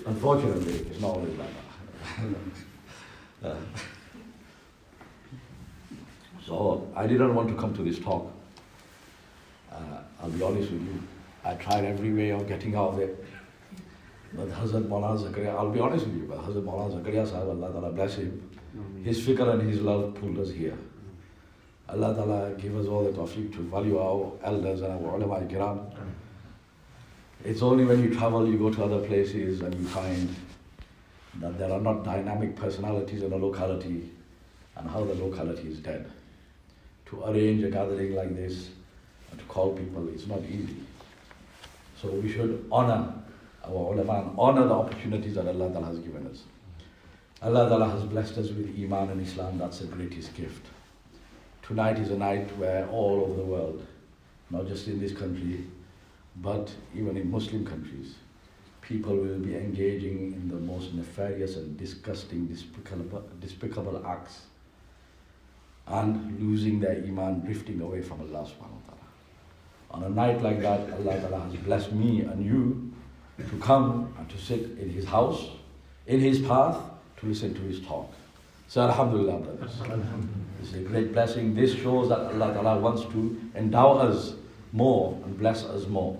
Unfortunately, it's not always like that. So I didn't want to come to this talk. I'll be honest with you. I tried every way of getting out of it. But Hazrat Maulana Zakaria, I'll be honest with you, but Hazrat Maulana Zakaria Sahib, Allah Ta'ala bless him, his fikr and his love pulled us here. Allah Ta'ala give us all the tawfiq to value our elders and our ulama kiram. It's only when you travel, you go to other places and you find that there are not dynamic personalities in a locality and how the locality is dead. To arrange a gathering like this and to call people, it's not easy. So we should honor our ulama and honor the opportunities that Allah Ta'ala has given us. Allah Ta'ala has blessed us with Iman and Islam. That's the greatest gift. Tonight is a night where all over the world, not just in this country, but even in Muslim countries, people will be engaging in the most nefarious and disgusting, despicable acts and losing their Iman, drifting away from Allah subhanahu wa ta'ala. On a night like that, Allah Ta'ala has blessed me and you to come and to sit in His house, in His path, to listen to His talk. So Alhamdulillah, brothers. This is a great blessing. This shows that Allah Ta'ala wants to endow us more and bless us more.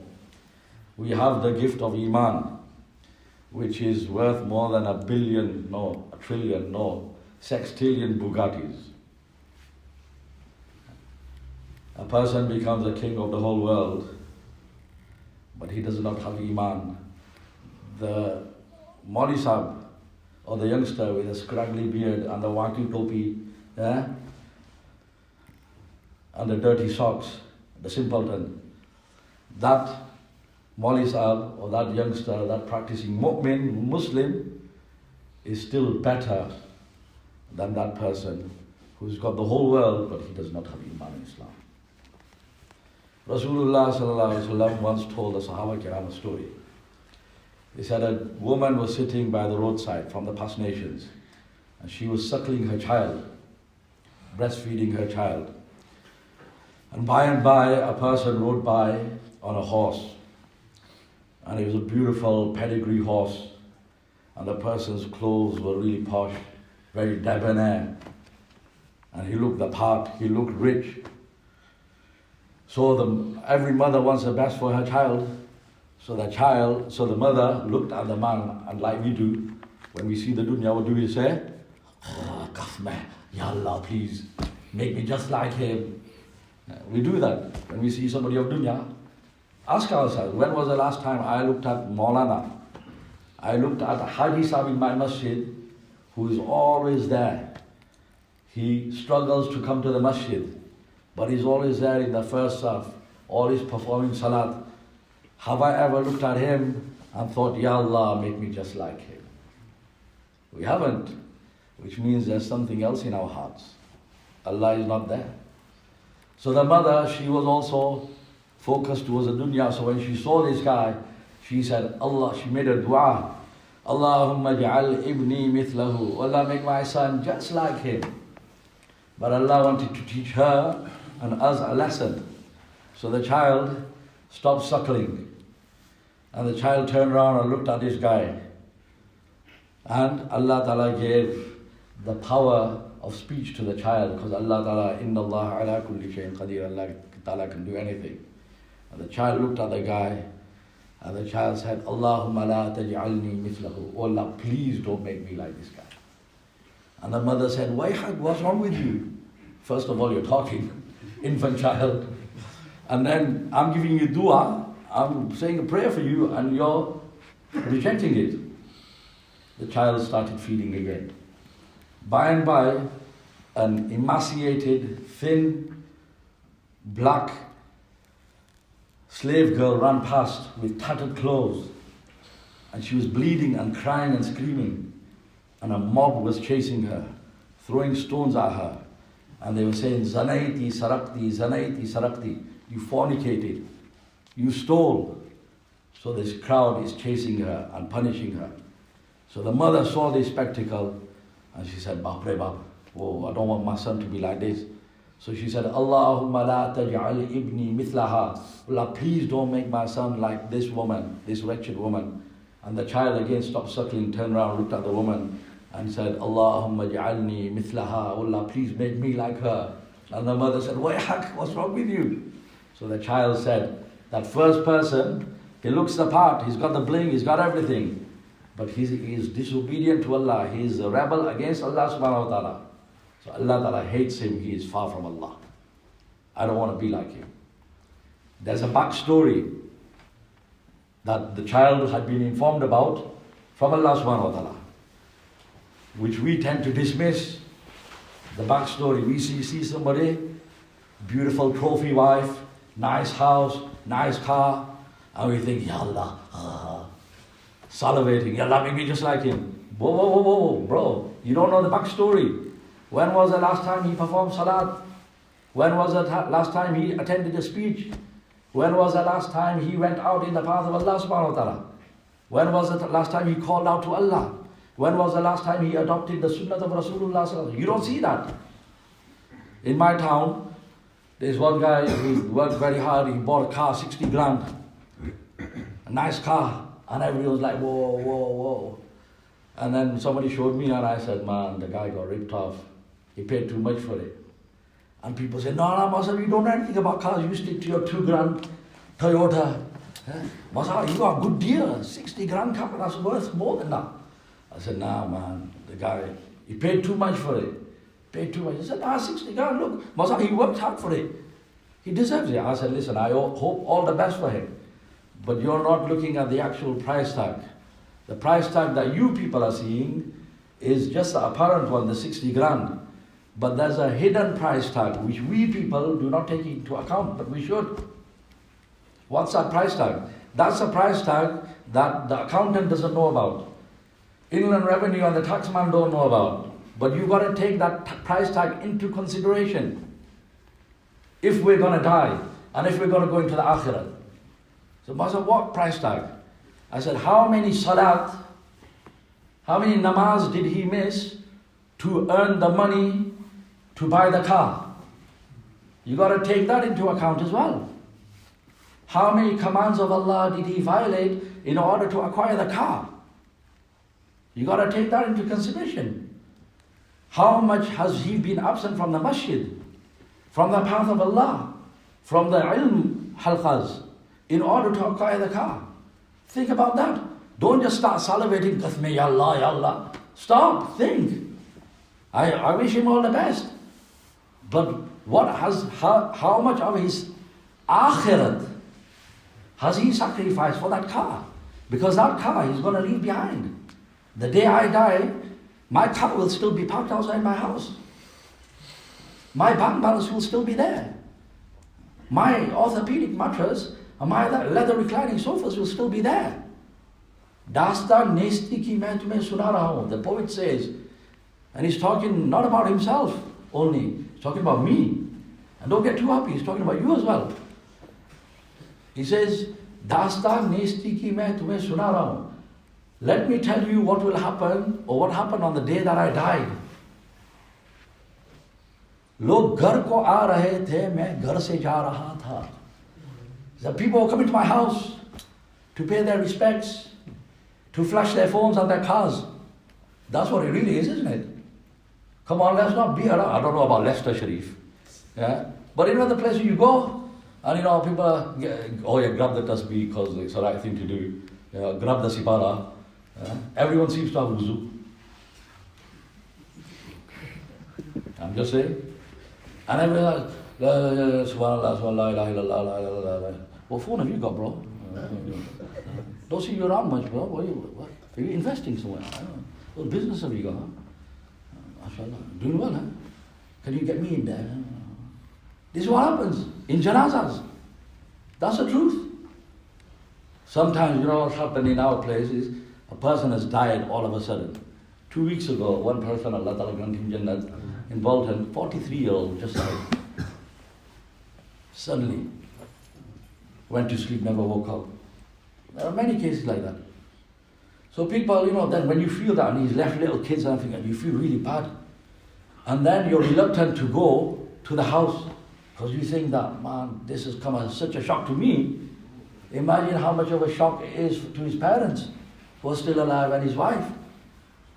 We have the gift of Iman, which is worth more than a trillion, sextillion Bugattis. A person becomes a king of the whole world, but he does not have Iman. The Mauli Sahib, or the youngster with a scraggly beard and the waki topi, and the dirty socks, the simpleton, that Mauli Sahib or that youngster, that practicing mu'min, Muslim, is still better than that person who's got the whole world but he does not have Iman in Islam. Rasulullah sallallahu alaihi wasallam once told the Sahaba Kiram a story. He said a woman was sitting by the roadside from the past nations and she was suckling her child, breastfeeding her child. And by a person rode by on a horse. And it was a beautiful pedigree horse. And the person's clothes were really posh, very debonair. And he looked the part, he looked rich. So every mother wants the best for her child. So the mother looked at the man, and like we do, when we see the dunya, what do we say? Oh, Ya Allah, please, make me just like him. We do that when we see somebody of dunya. Ask ourselves, when was the last time I looked at Maulana? I looked at Haji Sahib in my masjid, who is always there. He struggles to come to the masjid, but he's always there in the first saf, always performing salat. Have I ever looked at him and thought, Ya Allah, make me just like him? We haven't, which means there's something else in our hearts. Allah is not there. So the mother, she was also focused towards the dunya. So when she saw this guy, she said, she made a dua. Allahumma ja'al ibni mithlahu. Allah, make my son just like him. But Allah wanted to teach her and us a lesson. So the child stopped suckling. And the child turned around and looked at this guy. And Allah Ta'ala gave the power of speech to the child, because Allah Ta'ala, Inna Allah ala kulli shayin qadir, Allah Ta'ala can do anything. And the child looked at the guy, and the child said, Allahumma la taj'alni mithlahu. Oh Allah, please don't make me like this guy. And the mother said, what's wrong with you? First of all, you're talking, infant child. And then I'm giving you dua, I'm saying a prayer for you, and you're rejecting it. The child started feeding again. By and by, an emaciated, thin, black slave girl ran past with tattered clothes, and she was bleeding and crying and screaming, and a mob was chasing her, throwing stones at her, and they were saying, Zanaiti sarakti, you fornicated, you stole. So this crowd is chasing her and punishing her. So the mother saw this spectacle and she said, Bapre Bap, oh, I don't want my son to be like this. So she said, Allahumma la taj'al ibni mithlaha. Allah, please don't make my son like this woman, this wretched woman. And the child again stopped suckling, turned around, looked at the woman and said, Allahumma ja'alni mithlaha, Allah, please make me like her. And the mother said, Wayhak, what's wrong with you? So the child said, that first person, he looks the part, he's got the bling, he's got everything. But he is disobedient to Allah, he is a rebel against Allah subhanahu wa ta'ala. So Allah ta'ala hates him, he is far from Allah. I don't want to be like him. There's a backstory that the child had been informed about from Allah subhanahu wa ta'ala, which we tend to dismiss. The backstory, we see somebody, beautiful trophy wife, nice house, nice car, and we think, Ya Allah, salivating, Ya Allah, make me just like him. Whoa, bro, you don't know the backstory. When was the last time he performed salat? When was the last time he attended a speech? When was the last time he went out in the path of Allah subhanahu wa ta'ala? When was the last time he called out to Allah? When was the last time he adopted the sunnah of Rasulullah sallallahu alaihi wasallam? You don't see that. In my town, there's one guy who worked very hard, he bought a car, 60 grand. A nice car. And everyone was like, whoa. And then somebody showed me and I said, man, the guy got ripped off. He paid too much for it. And people say, no, Masa, you don't know anything about cars. You stick to your 2 grand Toyota. Masa, you got a good deal. 60 grand car, that's worth more than that. I said, nah, man, the guy, he paid too much for it. Paid too much. He said, 60 grand, look, Masa, he worked hard for it. He deserves it. I said, listen, I hope all the best for him. But you're not looking at the actual price tag. The price tag that you people are seeing is just the apparent one, the 60 grand. But there's a hidden price tag which we people do not take into account, but we should. What's that price tag? That's a price tag that the accountant doesn't know about. Inland Revenue and the taxman don't know about. But you've got to take that price tag into consideration. If we're going to die and if we're going to go into the Akhirat. So Master, what price tag? I said, how many salat, how many namaz did he miss to earn the money to buy the car? You got to take that into account as well. How many commands of Allah did he violate in order to acquire the car? You got to take that into consideration. How much has he been absent from the masjid, from the path of Allah, from the ilm halqas, in order to acquire the car? Think about that. Don't just start salivating, Kathme, Ya Allah, Ya Allah. Stop, think. I wish him all the best. But how much of his akhirat has he sacrificed for that car? Because that car he's going to leave behind. The day I die, my car will still be parked outside my house. My bank balance will still be there. My orthopedic mattress and my leather reclining sofas will still be there. Dastan nesti ki main tumhe suna raha hu. The poet says, and he's talking not about himself only, he's talking about me. And don't get too happy, he's talking about you as well. He says, Dastan nesti ki main tumhe suna raha hu. Let me tell you what will happen, or what happened on the day that I died. Log ghar ko aa rahe the, main ghar se ja raha tha. The people were coming to my house to pay their respects, to flash their phones and their cars. That's what it really is, isn't it? Come on, let's not be around. I don't know about Leicester, Sharif. Yeah? But in other places you go, and people grab the tasbih because it's the right thing to do. Grab the sipara. Everyone seems to have wuzu. I'm just saying. And everyone subhanallah, subhanallah, ilaha illallah, la ilaha illallah. What phone have you got, bro? Don't see you around much, bro. What? Are you investing somewhere? What business have you got? MashaAllah. Doing well, huh? Can you get me in there? This is what happens in janazas. That's the truth. Sometimes, what's happened in our place is a person has died all of a sudden. 2 weeks ago, one person, Allah Grant Maulana, in Bolton, 43-year-old, just died. Suddenly, went to sleep, never woke up. There are many cases like that. So people, then when you feel that, and he's left little kids and everything, and you feel really bad. And then you're reluctant to go to the house, because you think that, man, this has come as such a shock to me. Imagine how much of a shock it is to his parents. was still alive and his wife.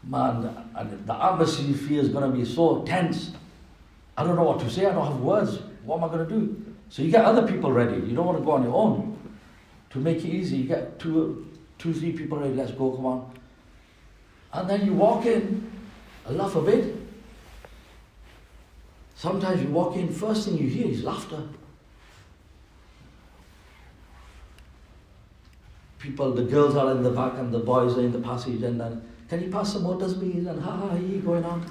Man, and the atmosphere is going to be so tense. I don't know what to say, I don't have words. What am I going to do? So you get other people ready. You don't want to go on your own. To make it easy, you get two, three people ready. Let's go, come on. And then you walk in, Allah forbid. Sometimes you walk in, first thing you hear is laughter. People, the girls are in the back and the boys are in the passage, and then, can you pass some more tasbeehs and ha he going on.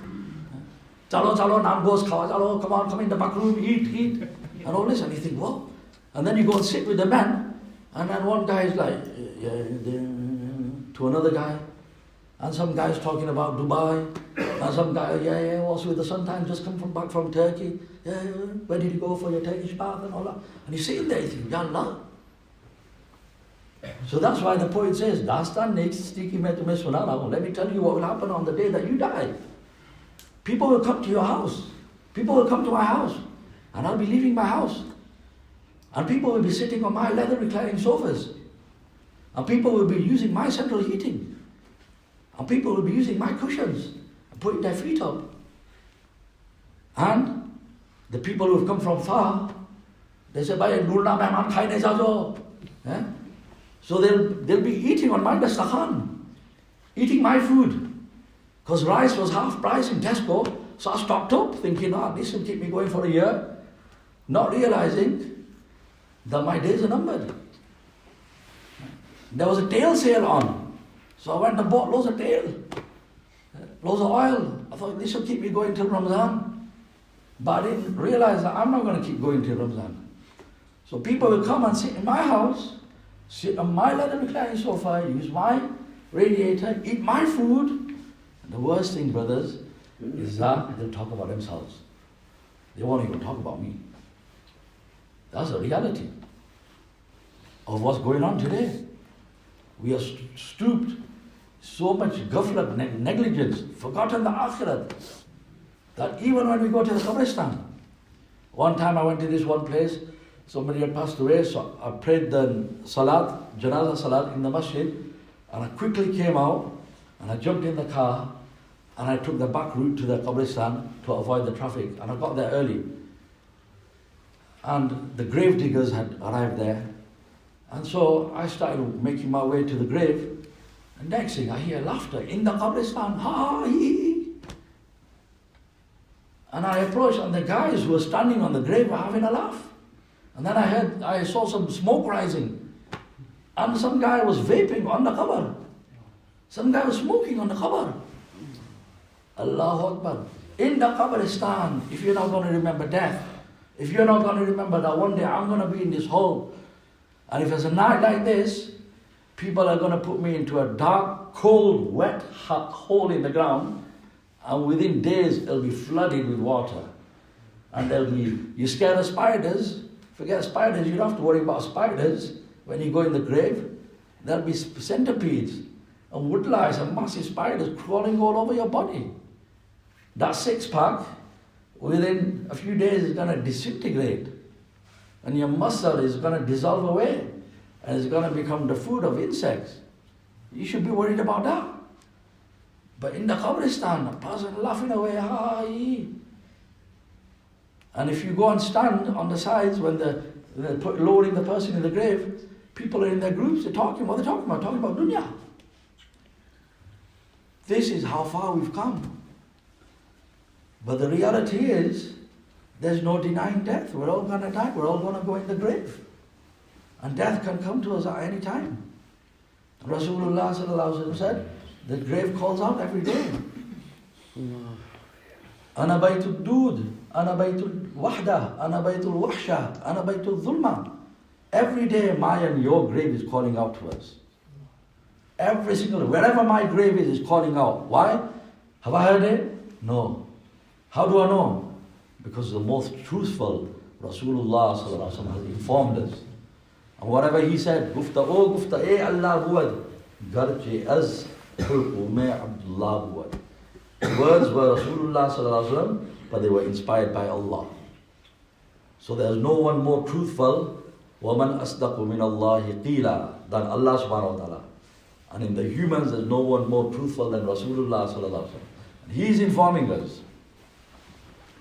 Chalo, chalo, nam goes, khawa, chalo, come in the back room, eat. And all this, and you think, what? And then you go and sit with the men, and then one guy is like, to another guy, and some guy's talking about Dubai, and some guy, also with the son just come back from Turkey, where did you go for your Turkish bath and all that? And you sit there, you think, Ya Allah. So that's why the poet says, Dastan next sticky metume sunana. Let me tell you what will happen on the day that you die. People will come to your house. People will come to my house. And I'll be leaving my house. And people will be sitting on my leather reclining sofas. And people will be using my central heating. And people will be using my cushions and putting their feet up. And the people who have come from far, they say, Bayan, Maulana mehman khaine jajo. So they'll be eating on my dastakhan, eating my food. Because rice was half price in Tesco, so I stocked up, thinking, this will keep me going for a year. Not realizing that my days are numbered. There was a tail sale on, so I went and bought loads of tail, loads of oil. I thought this will keep me going till Ramzan. But I didn't realize that I'm not going to keep going till Ramzan. So people will come and sit in my house, sit on my leather reclining sofa, use my radiator, eat my food. And the worst thing, brothers, is that they'll talk about themselves. They won't even talk about me. That's the reality of what's going on today. We are stooped, so much ghaflat, negligence, forgotten the akhirat, that even when we go to the Qabristan. One time I went to this one place, somebody had passed away, so I prayed the salat, janaza salat in the masjid, and I quickly came out, and I jumped in the car, and I took the back route to the Qabristan to avoid the traffic, and I got there early. And the grave diggers had arrived there, and so I started making my way to the grave, and next thing I hear laughter in the Qabristan, ha hee. And I approached, and the guys who were standing on the grave were having a laugh. And then I saw some smoke rising, and some guy was vaping on the qabr. Some guy was smoking on the qabr. Allahu Akbar. In the Qabristan, if you're not going to remember death, if you're not going to remember that one day I'm going to be in this hole, and if it's a night like this, people are going to put me into a dark, cold, wet hole in the ground, and within days it'll be flooded with water. And there'll be, you scare of spiders, forget spiders, you don't have to worry about spiders when you go in the grave. There'll be centipedes and woodlice and massive spiders crawling all over your body. That six-pack, within a few days, is going to disintegrate. And your muscle is going to dissolve away. And it's going to become the food of insects. You should be worried about that. But in the Qabristan, a person laughing away, ha he. And if you go and stand on the sides when they're lowering the person in the grave, people are in their groups, they're talking. What are they talking about? Talking about dunya. This is how far we've come. But the reality is, there's no denying death. We're all going to die. We're all going to go in the grave. And death can come to us at any time. Rasulullah sallallahu alaihi wasallam said, the grave calls out every day. Ana baytul dud, ana baytul wahda, ana baytul wahsha, ana baytul dhulma. Every day my and your grave is calling out to us. Every single day, wherever my grave is calling out. Why? Have I heard it? No. How do I know? Because the most truthful Rasulullah sallallahu alaihi wasallam has informed us. And whatever he said, gufta Allah buad, garche az hulqume Abdullah buad. The words were Rasulullah sallallahu alaihi wasallam, but they were inspired by Allah. So there's no one more truthful, وَمَنْ أَصْدَقُ مِنَ اللَّهِ قِيلًا, than Allah subhanahu wa ta'ala. And in the humans, there's no one more truthful than Rasulullah sallallahu alaihi wasallam. He is informing us.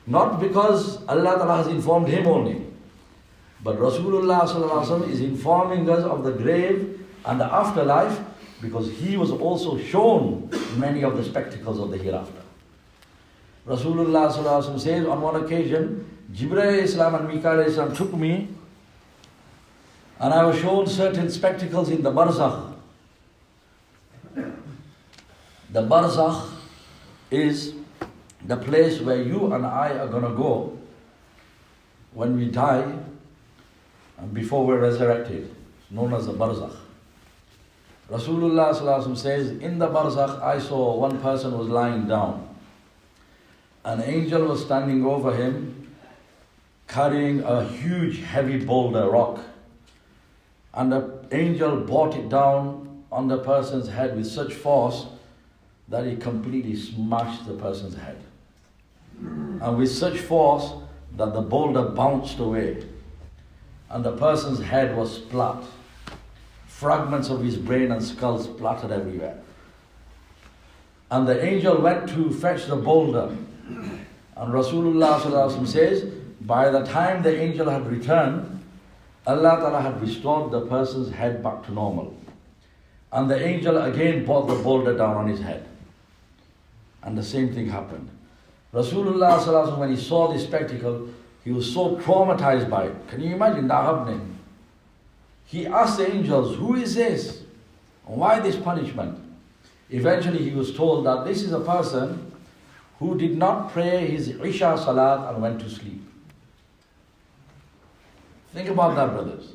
Not because Allah Ta'ala has informed him only, but Rasulullah sallallahu alaihi wasallam is informing us of the grave and the afterlife, because he was also shown many of the spectacles of the hereafter. Rasulullah sallallahu alaihi wasallam says, on one occasion, Jibreel Islam and Mikael Islam took me, and I was shown certain spectacles in the barzakh. The barzakh is the place where you and I are going to go when we die and before we're resurrected, known as the barzakh. Rasulullah sallallahu alaihi wasallam says, in the barzakh I saw one person was lying down. An angel was standing over him, carrying a huge heavy boulder rock. And the angel brought it down on the person's head with such force that it completely smashed the person's head. And with such force that the boulder bounced away. And the person's head was splat. Fragments of his brain and skull splattered everywhere. And the angel went to fetch the boulder. And Rasulullah sallallahu alaihi wasallam says, by the time the angel had returned, Allah Ta'ala had restored the person's head back to normal. And the angel again brought the boulder down on his head. And the same thing happened. Rasulullah sallallahu alaihi wasallam, when he saw this spectacle, he was so traumatized by it. Can you imagine that happening? He asked the angels, who is this? Why this punishment? Eventually he was told that this is a person who did not pray his Isha Salat and went to sleep. Think about that, brothers.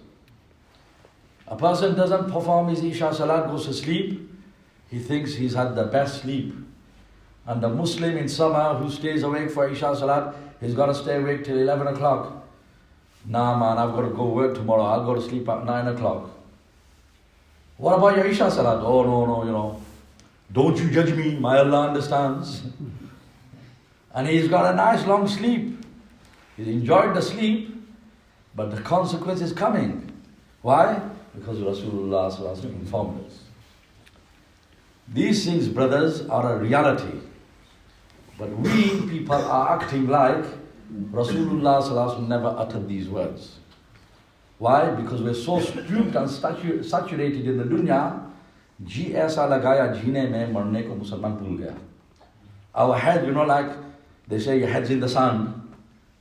A person doesn't perform his Isha Salat, goes to sleep, he thinks he's had the best sleep. And the Muslim in summer who stays awake for Isha Salat, he's got to stay awake till 11 o'clock. Nah man, I've got to go work tomorrow, I'll go to sleep at 9 o'clock. What about your Isha Salat? Oh no, don't you judge me, my Allah understands. And he's got a nice long sleep. He's enjoyed the sleep, but the consequence is coming. Why? Because Rasulullah sallallahu alaihi wasallam informed us. These things, brothers, are a reality. But we people are acting like Rasulullah sallallahu alaihi wasallam never uttered these words. Why? Because we're so steeped and saturated in the dunya. Ji aisa lagaya jeene mein marne ko Musalman bhul gaya. Our head, like they say your head's in the sun.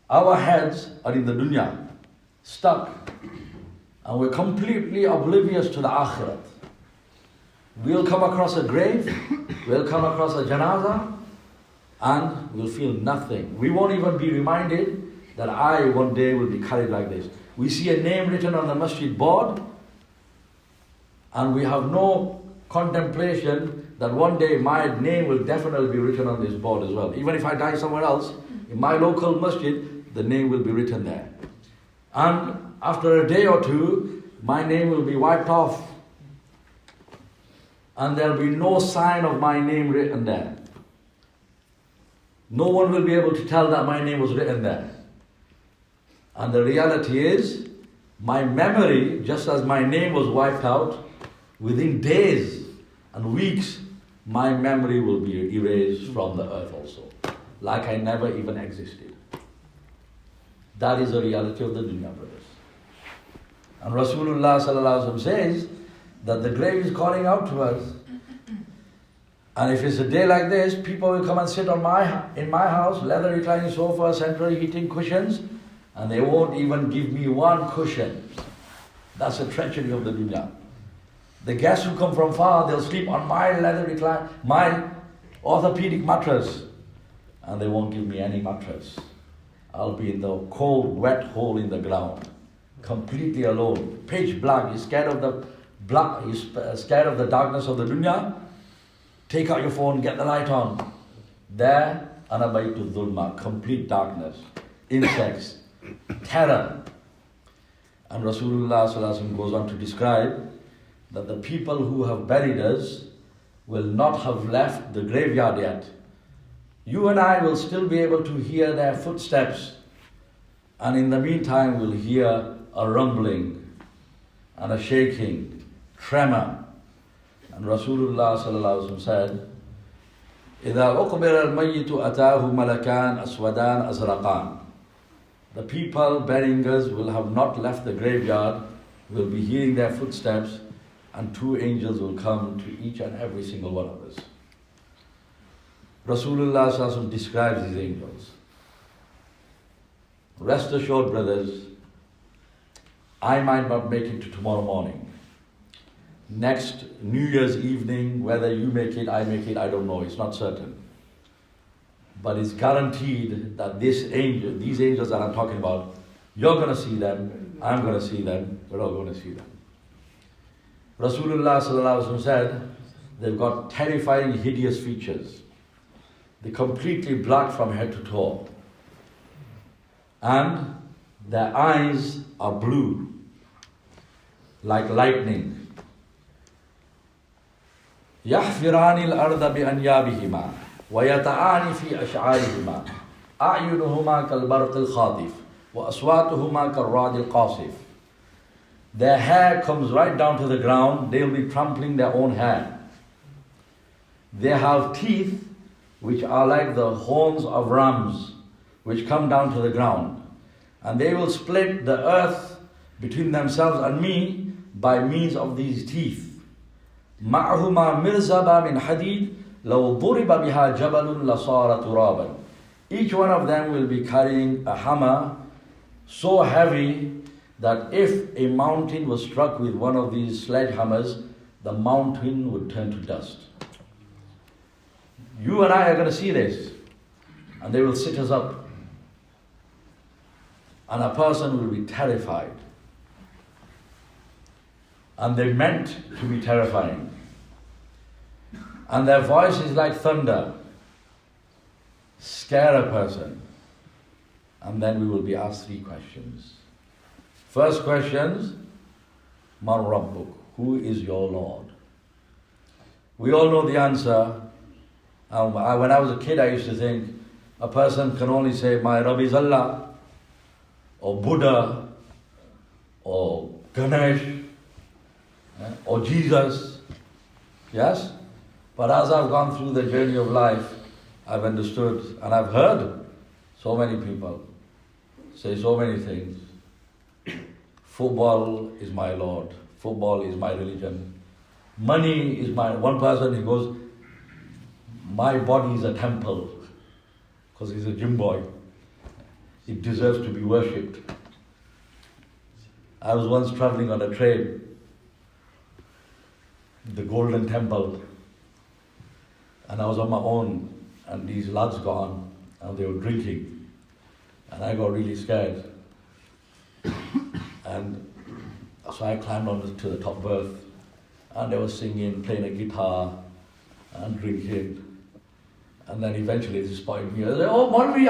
Our heads are in the dunya, stuck. And we're completely oblivious to the akhirat. We'll come across a grave, we'll come across a janaza, and we'll feel nothing. We won't even be reminded that I one day will be carried like this. We see a name written on the masjid board, and we have no contemplation that one day my name will definitely be written on this board as well. Even if I die somewhere else, in my local masjid, the name will be written there. And after a day or two, my name will be wiped off. And there'll be no sign of my name written there. No one will be able to tell that my name was written there. And the reality is, my memory, just as my name was wiped out, within days and weeks, my memory will be erased from the earth also. Like I never even existed. That is the reality of the dunya, brothers. And Rasulullah sallallahu alaihi wasallam says that the grave is calling out to us. And if it's a day like this, people will come and sit in my house, leather reclining sofa, central heating cushions, and they won't even give me one cushion. That's a treachery of the dunya. The guests who come from far, they'll sleep on my leather recline, my orthopedic mattress, and they won't give me any mattress. I'll be in the cold, wet hole in the ground, completely alone, pitch black. You're scared of the black, you're scared of the darkness of the dunya. Take out your phone, get the light on. There, anabaytu dhulma, complete darkness, insects, terror. And Rasulullah sallallahu alaihi wasallam goes on to describe that the people who have buried us will not have left the graveyard yet. You and I will still be able to hear their footsteps, and in the meantime we'll hear a rumbling and a shaking, tremor. And And Rasulullah sallallahu alaihi wasallam said, إِذَا أُقْبِرَ الْمَيِّتُ أَتَاهُ مَلَكَانْ أَسْوَدَانْ أَزْرَقَانْ. The people burying us will have not left the graveyard, will be hearing their footsteps, and two angels will come to each and every single one of us. Rasulullah sallallahu alaihi wasallam describes these angels. Rest assured, brothers, I might not make it to tomorrow morning. Next New Year's evening, whether you make it, I make it, I don't know, it's not certain. But it's guaranteed that these angels that I'm talking about, you're going to see them, I'm going to see them, we're all going to see them. Rasulullah sallallahu alaihi wasallam said, they've got terrifying, hideous features. They're completely black from head to toe. And their eyes are blue, like lightning. يحفران الأرض بأنيابهما ويتعان في أشعارهما أعينهما كالبرق الخاطف وأصواتهما كالرعد القاصف. Their hair comes right down to the ground, they'll be trampling their own hair. They have teeth which are like the horns of rams, which come down to the ground. And they will split the earth between themselves and me by means of these teeth. مَعْهُمَا مِرْزَبًا مِنْ حَدِيدٍ لَوْ ضُرِبَ بِهَا جَبَلٌ لَصَارَ تُرَابًا. Each one of them will be carrying a hammer so heavy that if a mountain was struck with one of these sledgehammers, the mountain would turn to dust. You and I are going to see this, and they will sit us up. And a person will be terrified. And they're meant to be terrifying. And their voice is like thunder. Scare a person. And then we will be asked 3 questions. First question, Man Rabbuk, who is your Lord? We all know the answer. When I was a kid, I used to think a person can only say, my Rabb is Allah, or Buddha, or Ganesh, or Jesus. Yes? But as I've gone through the journey of life, I've understood and I've heard so many people say so many things. Football is my Lord. Football is my religion. Money is my... One person, he goes, my body is a temple, because he's a gym boy. It deserves to be worshipped. I was once traveling on a train, the Golden Temple, and I was on my own, and these lads got on, and they were drinking, and I got really scared. And so I climbed on to the top berth, and they were singing, playing a guitar, and drinking. And then eventually they spotted me. I said, oh, Maulvi,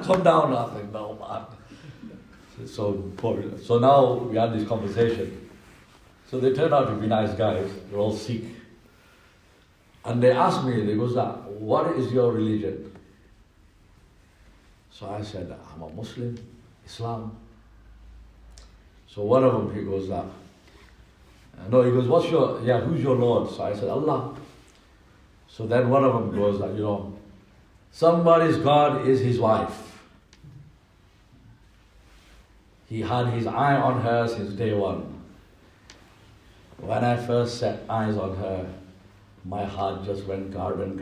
come down. I think, no, man. So now we had this conversation. So they turned out to be nice guys. They're all Sikh. And they asked me, they goes, what is your religion? So I said, I'm a Muslim, Islam. So one of them, he goes, no, he goes, who's your Lord? So I said, Allah. So then one of them goes, somebody's God is his wife. He had his eye on her since day one. When I first set eyes on her, my heart just went garden.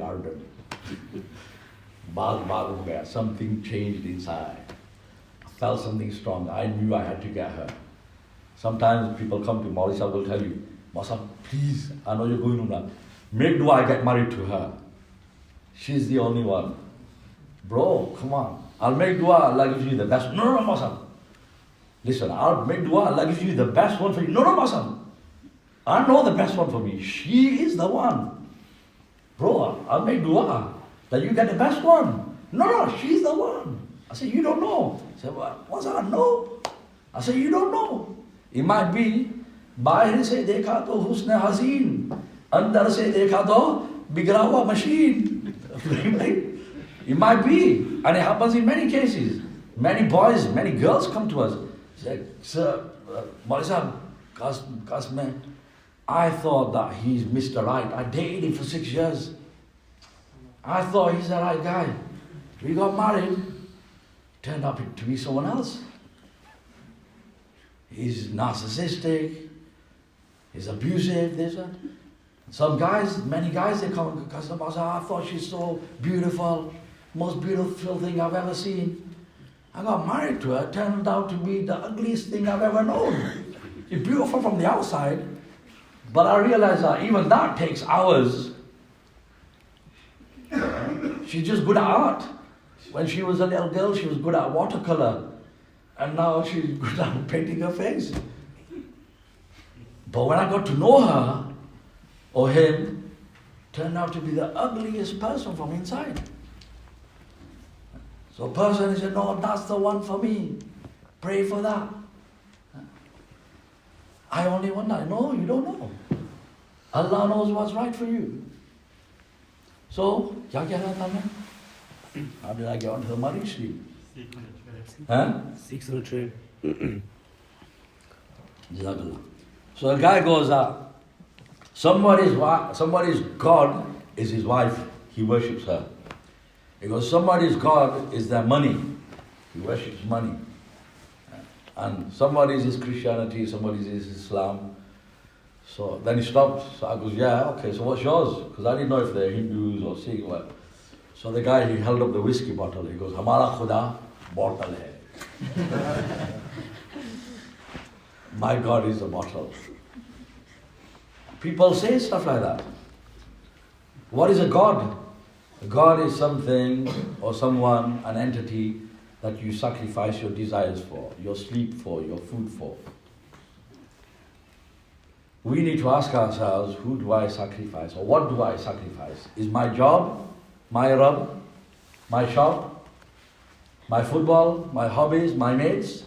Baag, something changed inside. I felt something strong. I knew I had to get her. Sometimes people come to Maulvi Sahib will tell you, Masa, please, I know you're going to now. Make dua I get married to her. She's the only one. Bro, come on. I'll make dua, Allah gives you the best. No, Masa. Listen, I'll make dua, Allah gives you the best one for you. No, Masa. I know the best one for me. She is the one. Bro, I'll make dua that you get the best one. No, she's the one. I said, you don't know. I said, what's that? No. I said, you don't know. It might be, बाहर से देखा तो हुस्न हसीन, अंदर से देखा तो बिगड़ा हुआ machine. It might be, and it happens in many cases. Many boys, many girls come to us. Say, sir, Maulvi Sahib, काश मैं I thought that he's Mr. Right. I dated him for 6 years. I thought he's the right guy. We got married. Turned out to be someone else. He's narcissistic. He's abusive. This and some guys, many guys, they come and cuss about. I thought she's so beautiful, most beautiful thing I've ever seen. I got married to her. Turned out to be the ugliest thing I've ever known. She's beautiful from the outside, but I realized that even that takes hours. She's just good at art. When she was a little girl, she was good at watercolor. And now she's good at painting her face. But when I got to know her, or him, turned out to be the ugliest person from inside. So a person said, no, that's the one for me. Pray for that. I only want that. No, you don't know. Allah knows what's right for you. So, how did I get onto the marriage street? Huh? 600. So the guy goes up. Somebody's God is his wife. He worships her. He goes, somebody's God is their money. He worships money. And somebody's is Christianity, somebody's is Islam. So then he stopped. So I goes, yeah, okay, so what's yours? Because I didn't know if they're Hindus or Sikh or what. So the guy, he held up the whiskey bottle. He goes, Hamara Khuda bottle hai. My God is a bottle. People say stuff like that. What is a God? A God is something or someone, an entity that you sacrifice your desires for, your sleep for, your food for. We need to ask ourselves, who do I sacrifice or what do I sacrifice? Is my job, my Rabb, my shop, my football, my hobbies, my mates?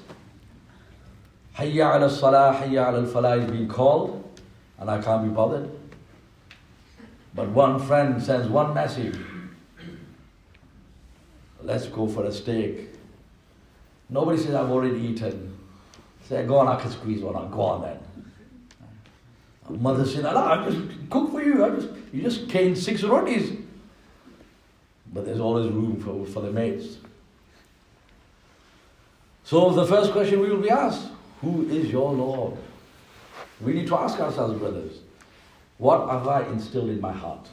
Hayya ala salah, hayya ala falah is being called and I can't be bothered. But one friend sends one message. Let's go for a steak. Nobody says, I've already eaten. Say, go on, I can squeeze one on. Go on then. Mother said, Allah, I just cook for you. You just came 6 rotis. But there's always room for the mates. So the first question we will be asked, who is your Lord? We need to ask ourselves, brothers, what have I instilled in my heart?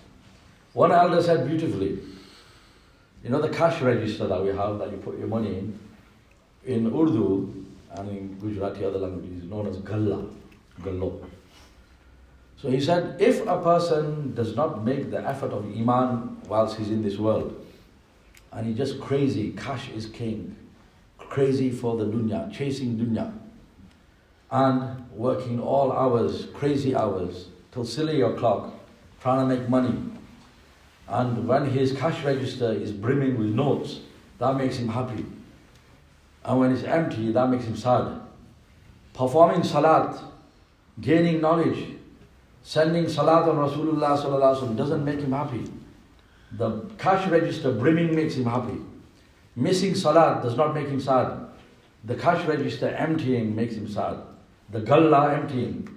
One elder said beautifully, you know the cash register that we have that you put your money in Urdu and in Gujarati other languages, known as Galla, Gallo. So he said, if a person does not make the effort of Iman whilst he's in this world, and he's just crazy, cash is king, crazy for the dunya, chasing dunya, and working all hours, crazy hours, till silly o'clock, trying to make money, and when his cash register is brimming with notes, that makes him happy. And when it's empty, that makes him sad. Performing salat, gaining knowledge, sending salat on Rasulullah sallallahu alaihi wasallam doesn't make him happy. The cash register brimming makes him happy. Missing salat does not make him sad. The cash register emptying makes him sad. The galla emptying.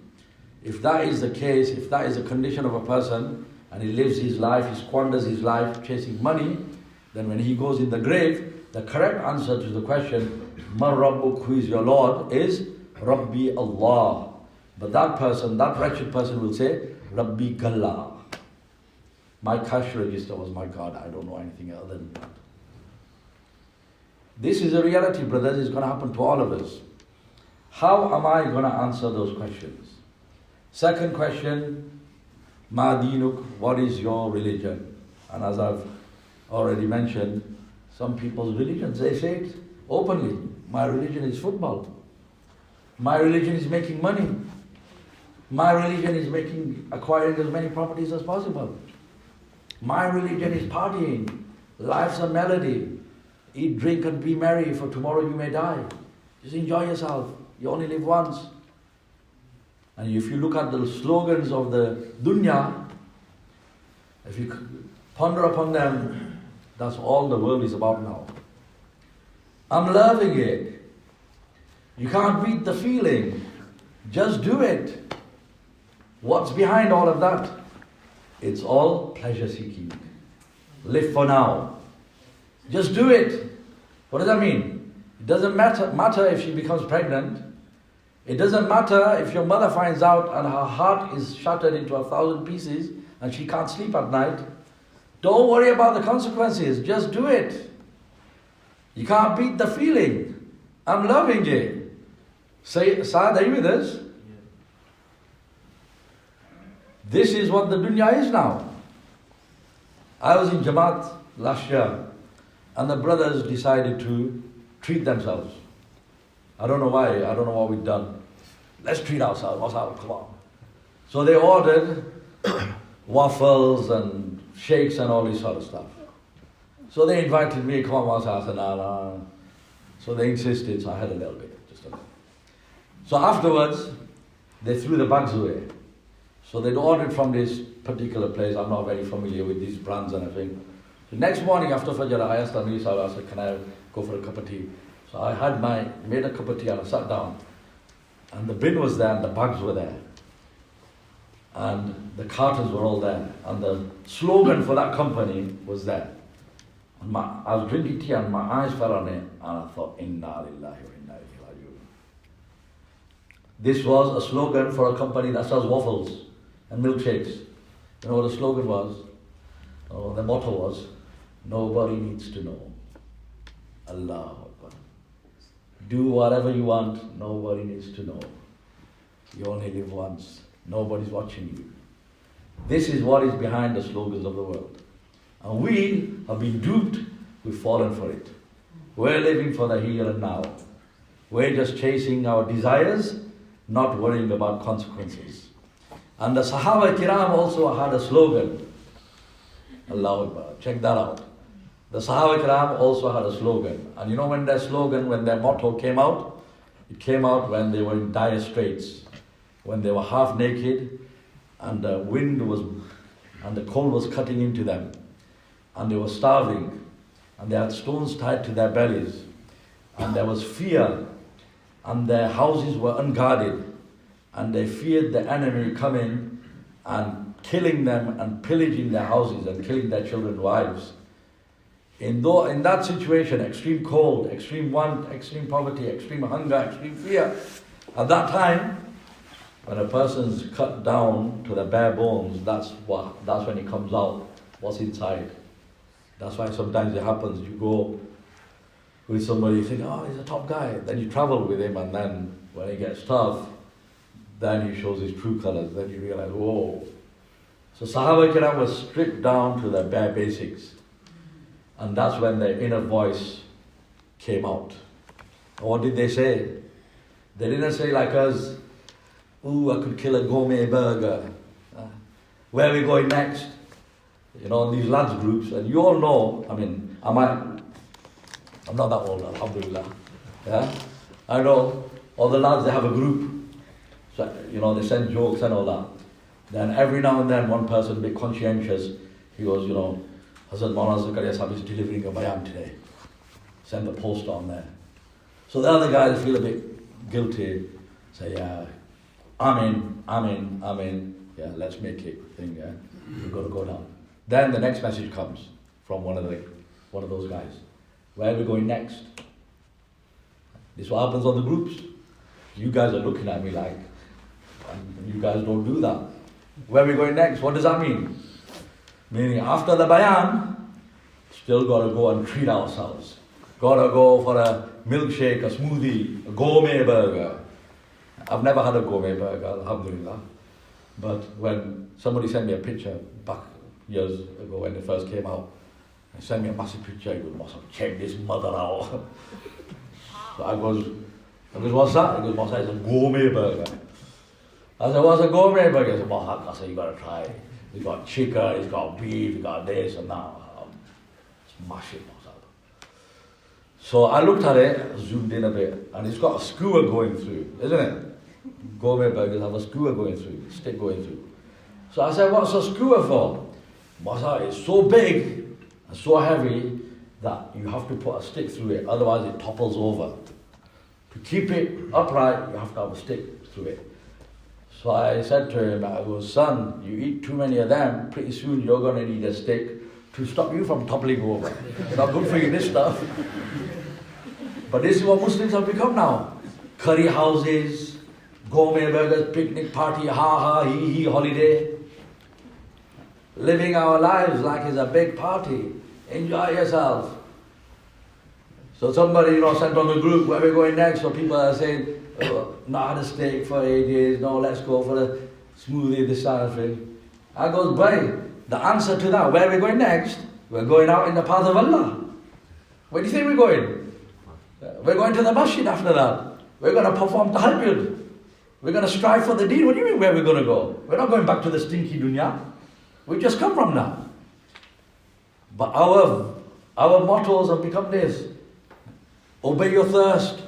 If that is the case, if that is the condition of a person, and he lives his life, he squanders his life chasing money, then when he goes in the grave, the correct answer to the question, Man Rabbuk, who is your Lord, is Rabbi Allah. But that person, that wretched person will say, Rabbi Galla. My cash register was my God, I don't know anything other than that. This is a reality, brothers, it's going to happen to all of us. How am I going to answer those questions? Second question, Ma dinuk, what is your religion? And as I've already mentioned, some people's religions, they say it openly. My religion is football. My religion is making money. My religion is acquiring as many properties as possible. My religion is partying. Life's a melody. Eat, drink and be merry, for tomorrow you may die. Just enjoy yourself. You only live once. And if you look at the slogans of the dunya, if you ponder upon them, that's all the world is about now. I'm loving it. You can't beat the feeling. Just do it. What's behind all of that? It's all pleasure seeking. Live for now. Just do it. What does that mean? It doesn't matter if she becomes pregnant. It doesn't matter if your mother finds out and her heart is shattered into 1,000 pieces and she can't sleep at night. Don't worry about the consequences. Just do it. You can't beat the feeling. I'm loving it. Say, Saad, are you with us? This is what the dunya is now. I was in Jamaat last year and the brothers decided to treat themselves. I don't know why, I don't know what we've done. Let's treat ourselves, what's our come on. So they ordered waffles and shakes and all this sort of stuff. So they invited me, come on, I said, nah. So they insisted, so I had a little bit, just a little. So afterwards, they threw the bags away. So they'd ordered from this particular place. I'm not very familiar with these brands and everything. The next morning after Fajr, I asked Amir Sahib, I said, can I go for a cup of tea? So I made a cup of tea and I sat down. And the bin was there and the bags were there. And the cartons were all there. And the slogan for that company was there. And I was drinking tea and my eyes fell on it. And I thought, Inna lillahi wa inna ilaihi raji'un. This was a slogan for a company that sells waffles and milkshakes. You know what the slogan was? Oh, the motto was, nobody needs to know. Allah Akbar. Do whatever you want, nobody needs to know. You only live once. Nobody's watching you. This is what is behind the slogans of the world. And we have been duped, we've fallen for it. We're living for the here and now. We're just chasing our desires, not worrying about consequences. And the Sahaba Kiram also had a slogan. Allahu Akbar. Check that out. The Sahaba Kiram also had a slogan. And you know when their slogan, when their motto came out? It came out when they were in dire straits. When they were half naked and the wind was, and the cold was cutting into them. And they were starving. And they had stones tied to their bellies. And there was fear. And their houses were unguarded. And they feared the enemy coming and killing them and pillaging their houses and killing their children and wives. In that situation, extreme cold, extreme want, extreme poverty, extreme hunger, extreme fear, at that time, when a person's cut down to the bare bones, that's when it comes out, what's inside. That's why sometimes it happens, you go with somebody, you think, oh, he's a top guy. Then you travel with him and then when he gets tough, then he shows his true colors. Then you realize, whoa. So Sahaba Kiram was stripped down to the bare basics. And that's when their inner voice came out. And what did they say? They didn't say like us, ooh, I could kill a gourmet burger. Where are we going next? You know, in these lads groups, and you all know, I mean, I'm not that old, alhamdulillah. Yeah? I know, all the lads, they have a group. So, you know, they send jokes and all that. Then every now and then, one person, a bit conscientious, he goes, you know, Hazrat Maulana Osman Kazee is delivering a Bayan today. Send the post on there. So the other guys feel a bit guilty. Say, yeah, Amen. Yeah, let's make it thing, yeah. We've got to go down. Then the next message comes from one of those guys. Where are we going next? This is what happens on the groups. You guys are looking at me like, you guys don't do that. Where are we going next? What does that mean? Meaning after the Bayan, still got to go and treat ourselves. Got to go for a milkshake, a smoothie, a gourmet burger. I've never had a gourmet burger, alhamdulillah. But when somebody sent me a picture back years ago when it first came out, they sent me a massive picture, he goes, must have checked this mother out. So I goes, what's that? He goes, Mossa, it's a gourmet burger. I said, what's a gourmet burger? He said, Mossa, I said, you got to try it. It's got chicken, it's got beef, it's got this and that. Smash it, Mossa. So I looked at it, zoomed in a bit, and it's got a skewer going through, isn't it? Gourmet burgers have a skewer going through, stick going through. So I said, what's a skewer for? Mossa, it's so big and so heavy that you have to put a stick through it, otherwise it topples over. To keep it upright, you have to have a stick through it. So I said to him, I go, son, you eat too many of them, pretty soon you're going to need a stick to stop you from toppling over. It's not good for you, this stuff. But this is what Muslims have become now. Curry houses, gourmet burgers, picnic party, ha, he, holiday. Living our lives like it's a big party. Enjoy yourself. So somebody, sent on the group, where we're going next, so people are saying, oh, not had a steak for ages, no, let's go for a smoothie, this kind of thing. I goes, boy, the answer to that, where we're going next, we're going out in the path of Allah. Where do you think we're going? We're going to the masjid after that. We're going to perform tahajjud. We're going to strive for the deen. What do you mean where we're going to go? We're not going back to the stinky dunya. We've just come from now. But our mottos have become this. Obey your thirst.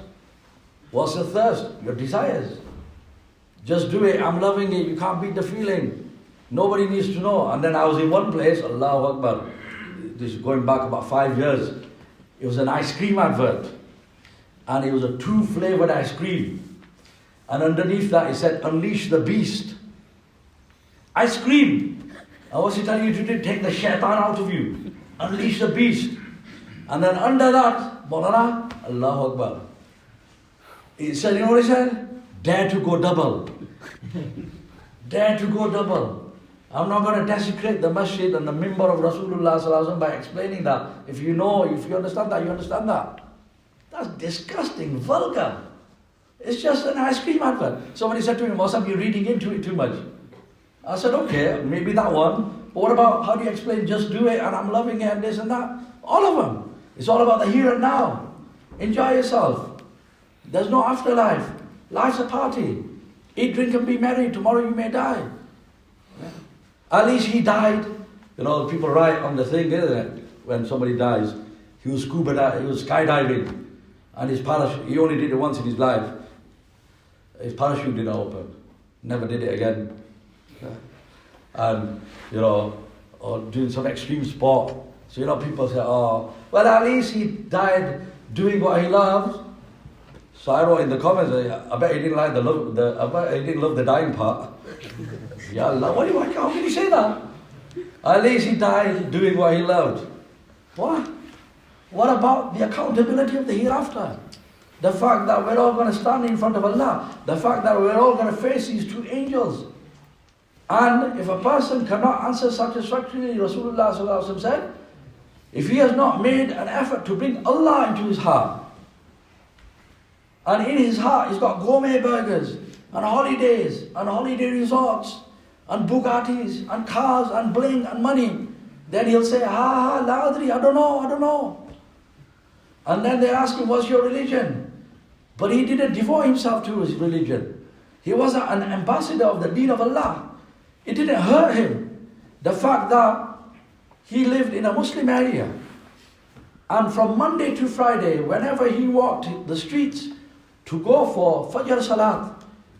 What's the thirst? Your desires. Just do it. I'm loving it. You can't beat the feeling. Nobody needs to know. And then I was in one place, Allahu Akbar. This is going back about 5 years. It was an ice cream advert. And it was a 2-flavored ice cream. And underneath that it said, unleash the beast. Ice cream. And what's he telling you to do? Take the shaitan out of you. Unleash the beast. And then under that, Maulana, Allahu Akbar. He said, you know what he said? Dare to go double. Dare to go double. I'm not going to desecrate the masjid and the mimbar of Rasulullah sallallahu alaihi wasallam by explaining that. If you understand that, you understand that. That's disgusting, vulgar. It's just an ice cream advert. Somebody said to me, Mosam, you're reading into it too much. I said, okay, maybe that one. But what about, how do you explain, just do it and I'm loving it and this and that? All of them. It's all about the here and now. Enjoy yourself. There's no afterlife. Life's a party. Eat, drink and be merry. Tomorrow you may die. Yeah. At least he died. People write on the thing, isn't it? When somebody dies, he was skydiving. And his parachute, he only did it once in his life. His parachute didn't open. Never did it again. Yeah. And, or doing some extreme sport. So, people say, oh, well, at least he died doing what he loved. So I wrote in the comments, I bet he didn't like I bet he didn't love the dying part. Ya Allah, how can you say that? At least he died doing what he loved. What? What about the accountability of the hereafter? The fact that we're all going to stand in front of Allah. The fact that we're all going to face these two angels. And if a person cannot answer satisfactorily, Rasulullah sallallahu alaihi wasallam said, if he has not made an effort to bring Allah into his heart, and in his heart he's got gourmet burgers, and holidays, and holiday resorts, and Bugattis, and cars, and bling, and money, then he'll say, la adri, I don't know. And then they ask him, what's your religion? But he didn't devote himself to his religion. He was an ambassador of the deen of Allah. It didn't hurt him, the fact that he lived in a Muslim area. And from Monday to Friday, whenever he walked the streets to go for Fajr Salat,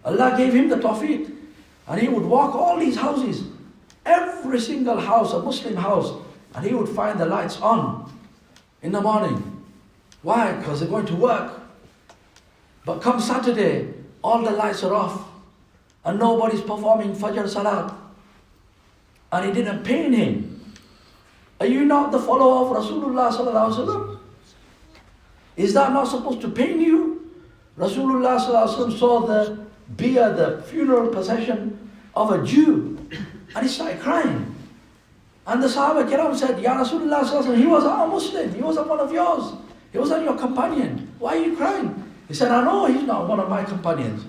Allah gave him the tawfiq. And he would walk all these houses, every single house, a Muslim house, and he would find the lights on in the morning. Why? Because they're going to work. But come Saturday, all the lights are off, and nobody's performing Fajr Salat. And it didn't pain him. Are you not the follower of Rasulullah sallallahu alaihi wasallam? Is that not supposed to pain you? Rasulullah sallallahu alaihi wasallam saw the funeral procession of a Jew, and he started crying. And the Sahaba Kiram said, Ya Rasulullah sallallahu alaihi wasallam, he was a Muslim, he wasn't one of yours. He wasn't your companion. Why are you crying? He said, I know he's not one of my companions.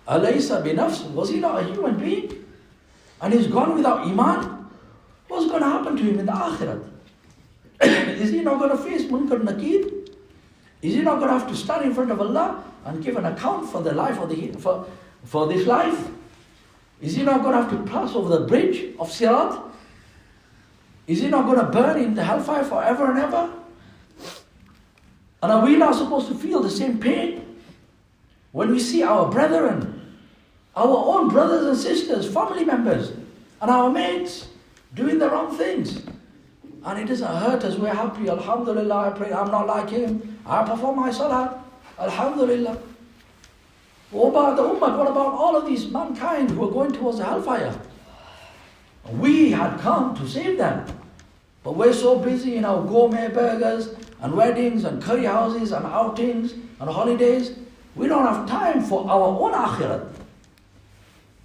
Alaysa binafs, was he not a human being? And he's gone without iman. What's going to happen to him in the akhirat? Is he not going to face Munkar Nakir? Is he not going to have to stand in front of Allah and give an account for the life for this life? Is he not going to have to pass over the bridge of Sirat? Is he not going to burn in the hellfire forever and ever? And are we not supposed to feel the same pain when we see our brethren, our own brothers and sisters, family members, and our mates doing the wrong things? And it doesn't hurt us, we're happy. Alhamdulillah, I pray, I'm not like him. I perform my salah. Alhamdulillah. What about the ummah? What about all of these mankind who are going towards the hellfire? We had come to save them. But we're so busy in our gourmet burgers and weddings and curry houses and outings and holidays. We don't have time for our own akhirat.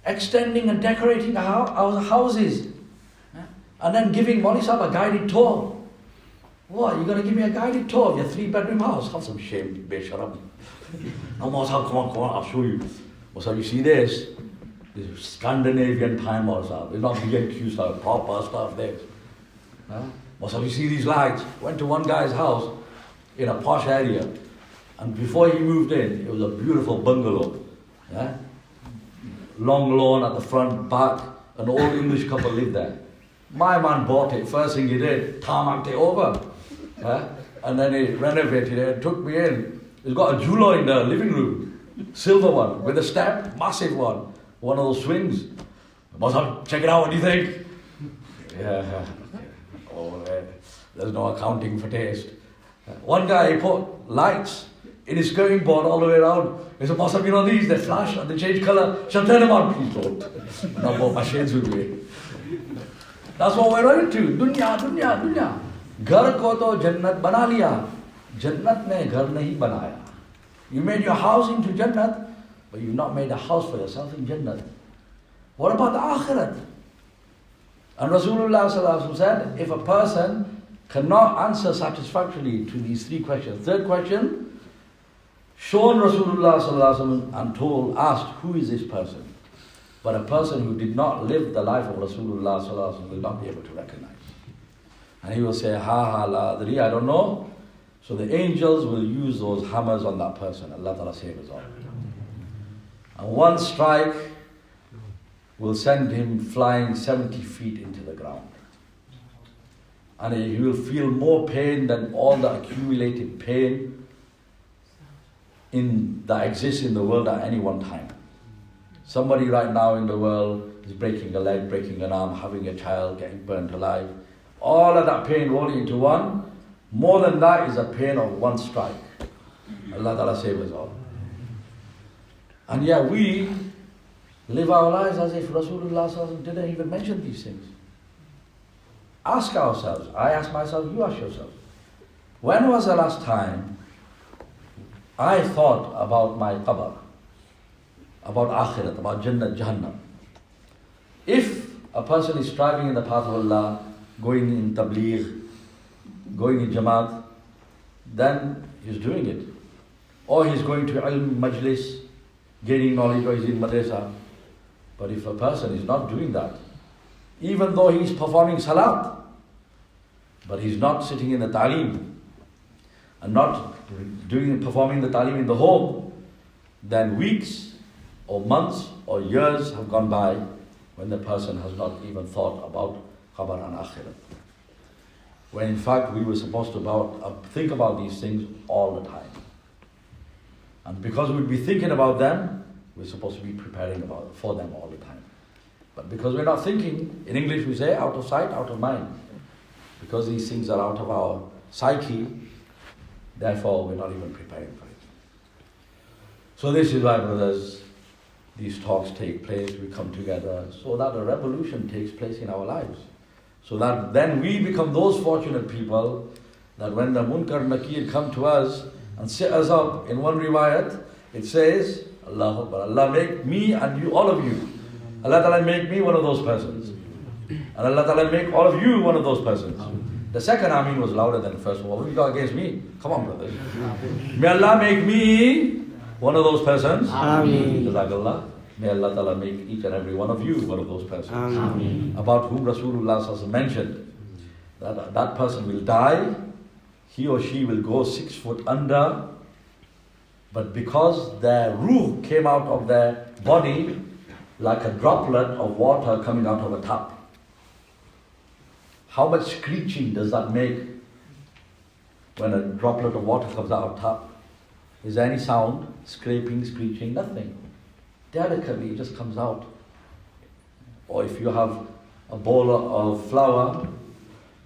Extending and decorating our houses. And then giving Maulana Sahib a guided tour. What, you're going to give me a guided tour of your 3-bedroom house? Have some shame, Besharam. No, Maulana Sahib, come on, I'll show you. Maulana Sahib, you see this? This is Scandinavian time, Maulana Sahib. It's not BNQ stuff, proper stuff there. Maulana Sahib, you see these lights? Went to one guy's house in a posh area. And before he moved in, it was a beautiful bungalow. Yeah? Long lawn at the front, back. An old English couple lived there. My man bought it. First thing he did, tarmacked it over. Yeah? And then he renovated it and took me in. He's got a jeweler in the living room. Silver one, with a step, massive one. One of those swings. Maulana, check it out, what do you think? Yeah. Oh, there's no accounting for taste. One guy, he put lights in his skirting board all the way around. He said, Maulana, you know these, they flash and they change colour. Shall turn them on, please don't. Now bought my shades with me. That's what we're into. Dunya, dunya, dunya. Ghar ko to jannat bana liya. Jannat ne ghar nahi banaya. You made your house into Jannat, but you've not made a house for yourself in Jannat. What about the Akhirat? And Rasulullah sallallahu alaihi wasallam said, if a person cannot answer satisfactorily to these 3 questions. Third question, shown Rasulullah sallallahu alaihi wasallam and asked, who is this person? But a person who did not live the life of Rasulullah sallallahu alaihi wasallam will not be able to recognize. And he will say, la adri, I don't know. So the angels will use those hammers on that person. Allah Ta'ala save us all. And one strike will send him flying 70 feet into the ground. And he will feel more pain than all the accumulated pain that exists in the world at any one time. Somebody right now in the world is breaking a leg, breaking an arm, having a child, getting burnt alive. All of that pain rolling into one. More than that is the pain of one strike. Allah Ta'ala save us all. And yet we live our lives as if Rasulullah didn't even mention these things. Ask ourselves. I ask myself, you ask yourself. When was the last time I thought about my qabr, about akhirat, about Jannat, Jahannam? If a person is striving in the path of Allah, going in tabligh, going in Jamaat, then he's doing it. Or he's going to ilm majlis, gaining knowledge, or he's in madrasa. But if a person is not doing that, even though he's performing salat, but he's not sitting in the ta'aleem, and not performing the ta'aleem in the home, then weeks or months or years have gone by when the person has not even thought about qabr and akhirat. When in fact we were supposed to think about these things all the time. And because we'd be thinking about them, we're supposed to be preparing for them all the time. But because we're not thinking, in English we say out of sight, out of mind. Because these things are out of our psyche, therefore we're not even preparing for it. So this is why, brothers, these talks take place, we come together, so that a revolution takes place in our lives. So that then we become those fortunate people that when the Munkar Nakir come to us and sit us up in one riwayat, it says, Allah Akbar, Allah make me and you, all of you. Allah Ta'ala make me one of those persons. And Allah Ta'ala make all of you one of those persons. The second Ameen was louder than the first one. What have you got against me? Come on, brothers. May Allah make me one of those persons. Ameen. Jazakallah. May Allah Ta'ala make each and every one of you one of those persons. Ameen. About whom Rasulullah mentioned that person will die, he or she will go 6 foot under, but because their ruh came out of their body like a droplet of water coming out of a tap. How much screeching does that make when a droplet of water comes out of a tap? Is there any sound? Scraping, screeching? Nothing. Delicately it just comes out. Or if you have a bowl of flour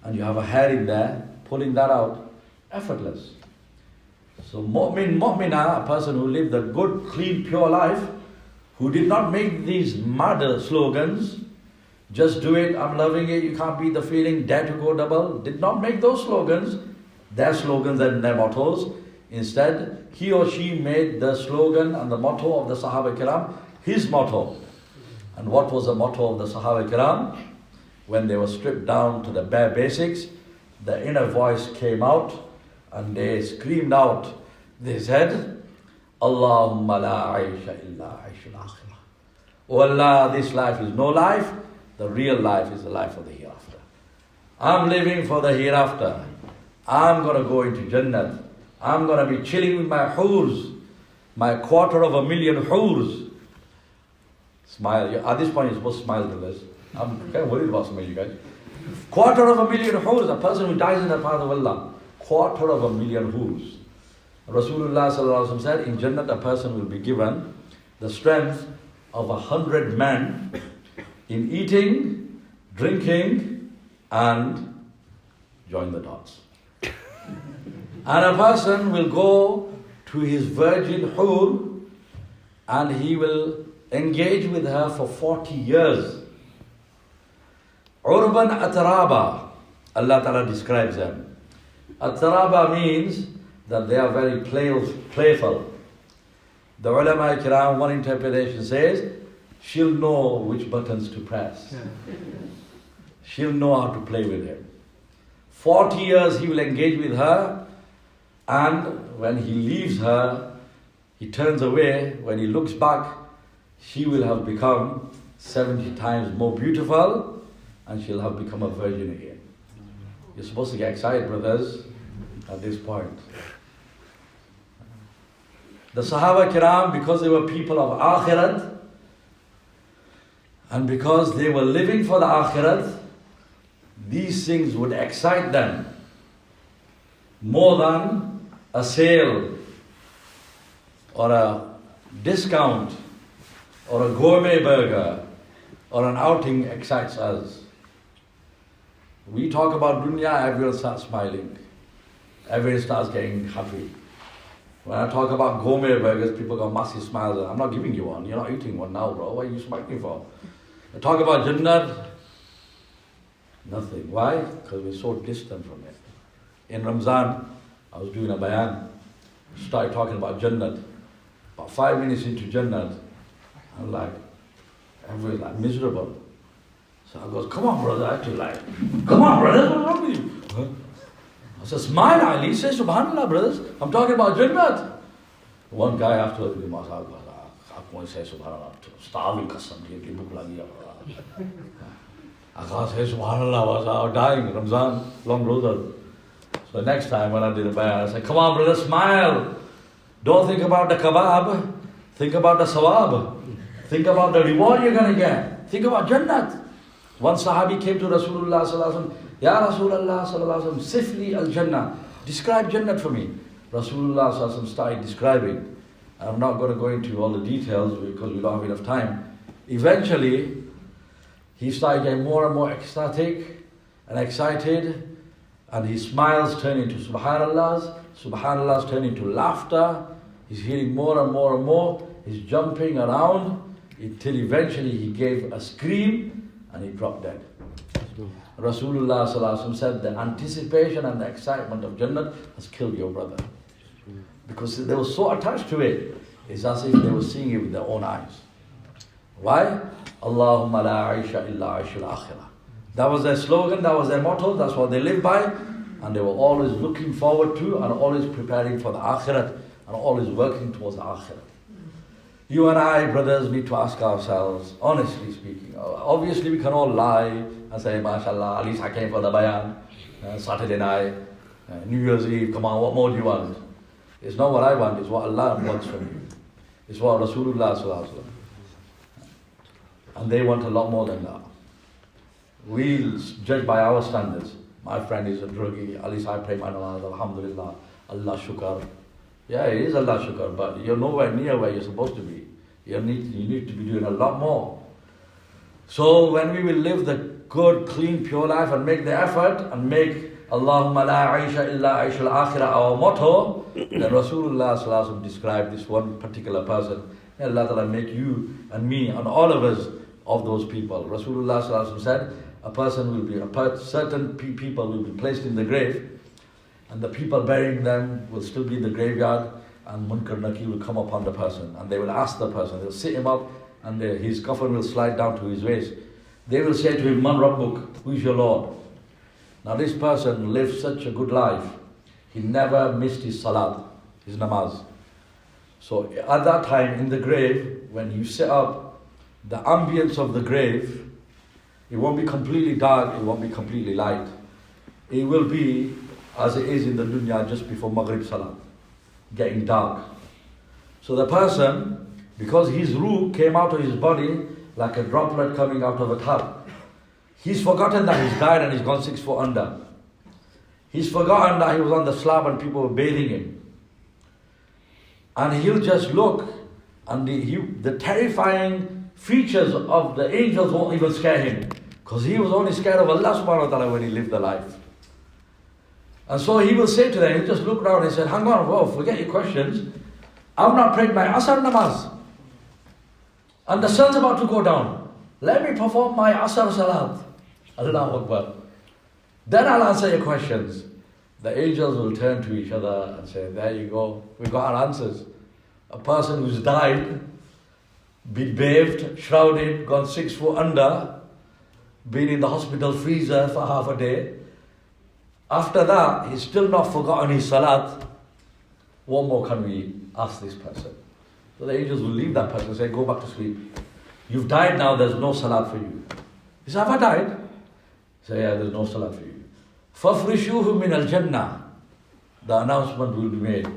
and you have a hair in there, pulling that out, effortless. So mu'min, mu'mina, a person who lived a good, clean, pure life, who did not make these mad slogans, just do it, I'm loving it, you can't beat the feeling, dare to go double, did not make those slogans, their slogans and their mottos. Instead, he or she made the slogan and the motto of the Sahaba Kiram his motto. And what was the motto of the Sahaba Kiram? When they were stripped down to the bare basics, the inner voice came out and they screamed out. They said, Allahumma la aisha illa aishul akhirah. Oh Allah, this life is no life. The real life is the life of the hereafter. I'm living for the hereafter. I'm going to go into Jannat. I'm going to be chilling with my hoors, my 250,000 hoors. Smile. At this point, you're supposed to smile, brothers. I'm kind of worried about some of you guys. 250,000 hoors. A person who dies in the path of Allah. 250,000 hoors. Rasulullah sallallahu alaihi wasallam said, in Jannat, a person will be given the strength of 100 men in eating, drinking, and join the dots. And a person will go to his virgin hur and he will engage with her for 40 years. Urban ataraba, Allah Ta'ala describes them. Ataraba means that they are very playful. The ulama kiram, one interpretation says, she'll know which buttons to press. She'll know how to play with him. 40 years he will engage with her, and when he leaves her, he turns away. When he looks back, she will have become 70 times more beautiful, and she'll have become a virgin again. You're supposed to get excited, brothers, at this point. The Sahaba Kiram, because they were people of Akhirat, and because they were living for the Akhirat, these things would excite them more than a sale or a discount or a gourmet burger or an outing excites us. We talk about dunya, everyone starts smiling. Everyone starts getting happy. When I talk about gourmet burgers, people go massive smiles. I'm not giving you one. You're not eating one now, bro. What are you smiling for? I talk about Jannat, nothing. Why? Because we're so distant from it. In Ramzan, I was doing a Bayan. Started talking about Jannat. About 5 minutes into Jannat, I'm like, everyone's like miserable. So I goes, come on, brother. I actually like, come on, brother. What's wrong with you? Huh? I said, smile, Ali. Say Subhanallah, brothers. I'm talking about Jannat. One guy after the mosque, I can't say Subhanallah. Starving custom. I can't say Subhanallah. I was dying. Ramzan, long road. So next time when I did a bayan, I said, come on, brother, smile. Don't think about the kebab. Think about the sawab. Think about the reward you're going to get. Think about Jannat. One Sahabi came to Rasulullah sallallahu alaihi wasallam. Ya Rasulullah sallallahu alaihi wasallam, sifli al-Jannah. Describe Jannat for me. Rasulullah sallallahu alaihi wasallam started describing. I'm not going to go into all the details because we don't have enough time. Eventually, he started getting more and more ecstatic and excited, and his smiles turned into subhanallahs, subhanallahs turned into laughter. He's hearing more and more and more. He's jumping around until eventually he gave a scream and he dropped dead. Rasulullah sallallahu alaihi wasallam said the anticipation and the excitement of Jannat has killed your brother. Because they were so attached to it, it's as if they were seeing it with their own eyes. Why? Allahumma la aisha illa aishul akhirah. That was their slogan, that was their motto, that's what they lived by, and they were always looking forward to and always preparing for the akhirat and always working towards the akhirat. You and I, brothers, need to ask ourselves, honestly speaking, obviously we can all lie and say, mashallah, at least I came for the bayan, Saturday night, New Year's Eve, come on, what more do you want? It's not what I want, it's what Allah wants from you. It's what Rasulullah sallallahu alaihi wasallam. And they want a lot more than that. We'll judge by our standards. My friend is a druggie, at least I pray my namaz, alhamdulillah, Allah shukar. Yeah, it is Allah shukar, but you're nowhere near where you're supposed to be. You need to be doing a lot more. So when we will live the good, clean, pure life and make the effort and make Allahumma la aisha illa aisha al-akhirah our motto, then Rasulullah sallallahu alaihi wasallam described this one particular person. May Allah Ta'ala make you and me and all of us of those people. Rasulullah sallallahu alaihi wasallam said, certain people will be placed in the grave, and the people burying them will still be in the graveyard, and Munkar Nakir will come upon the person, and they will ask the person, they'll sit him up, and his coffin will slide down to his waist. They will say to him, Man Rabbuk, who is your Lord? Now this person lived such a good life, he never missed his salat, his namaz. So at that time in the grave, when you sit up, the ambience of the grave, it won't be completely dark, it won't be completely light. It will be as it is in the dunya just before Maghrib Salat, getting dark. So the person, because his ruh came out of his body like a droplet coming out of a tub, he's forgotten that he's died and he's gone 6 foot under. He's forgotten that he was on the slab and people were bathing him. And he'll just look, and the terrifying features of the angels won't even scare him, because he was only scared of Allah subhanahu wa ta'ala when he lived the life. And so he will say to them, he'll just look around and say, hang on, whoa, forget your questions. I've not prayed my Asr namaz. And the sun's about to go down. Let me perform my Asr salat. Allahu Akbar. Then I'll answer your questions. The angels will turn to each other and say, there you go, we've got our answers. A person who's died, been bathed, shrouded, gone 6 foot under, been in the hospital freezer for half a day. After that, he's still not forgotten his salat. What more can we ask this person? So the angels will leave that person and say, go back to sleep. You've died now, there's no salat for you. He said, have I died? He said, yeah, there's no salat for you. فَفْرِشُوهُ مِنَ الْجَنَّةِ. The announcement will be made.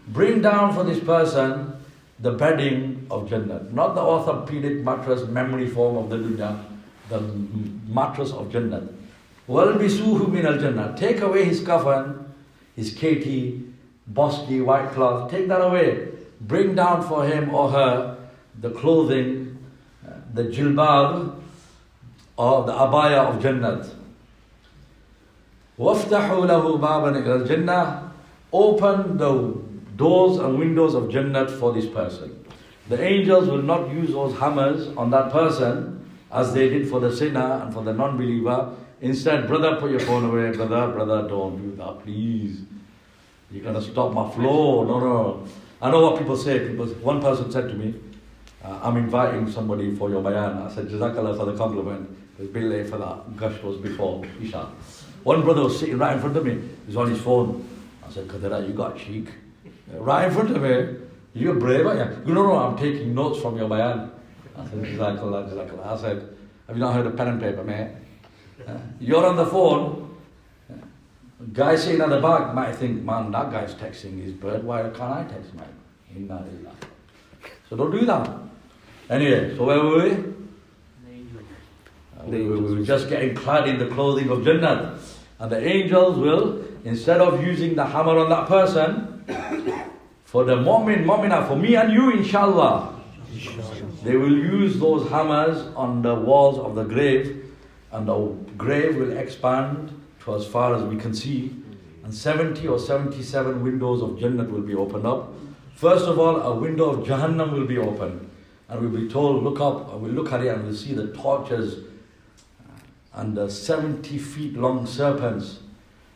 Bring down for this person the bedding of Jannah. Not the orthopedic mattress, memory foam of the dunya. The mattress of Jannah. وَالْبِسُوهُ مِنَ الْجَنَّةِ. Take away his coffin, his keti, bosky, white cloth. Take that away. Bring down for him or her the clothing, the jilbab, or the abaya of Jannah. وَافْتَحُوا لَهُ بَابًا إِلَى الْجَنَّةِ. Open the doors and windows of Jannah for this person. The angels will not use those hammers on that person as they did for the sinner and for the non-believer. Instead, brother, put your phone away. Brother, don't do that, please. You're going to stop my flow. No. I know what people say. One person said to me, I'm inviting somebody for your bayan. I said, Jazakallah for the compliment. It was a bit late for that. Gush was before Isha. One brother was sitting right in front of me. He was on his phone. I said, Qadira, you got cheek. Right in front of me. You're brave, aren't you? No, I'm taking notes from your bayan. I said, Jazakallah. I said, have you not heard of pen and paper, mate? You're on the phone. Guy sitting at the back might think, man, that guy's texting his bird. Why can't I text mine? Inna lillah. So don't do that. Anyway, so where were we? We were just getting clad in the clothing of Jannah. And the angels will, instead of using the hammer on that person, for the mu'minah, for me and you, inshallah, they will use those hammers on the walls of the grave, and the grave will expand to as far as we can see, and 70 or 77 windows of Jannah will be opened up. First of all, a window of Jahannam will be opened, and we'll be told, look up, and we'll look at it and we'll see the torches and the 70 feet long serpents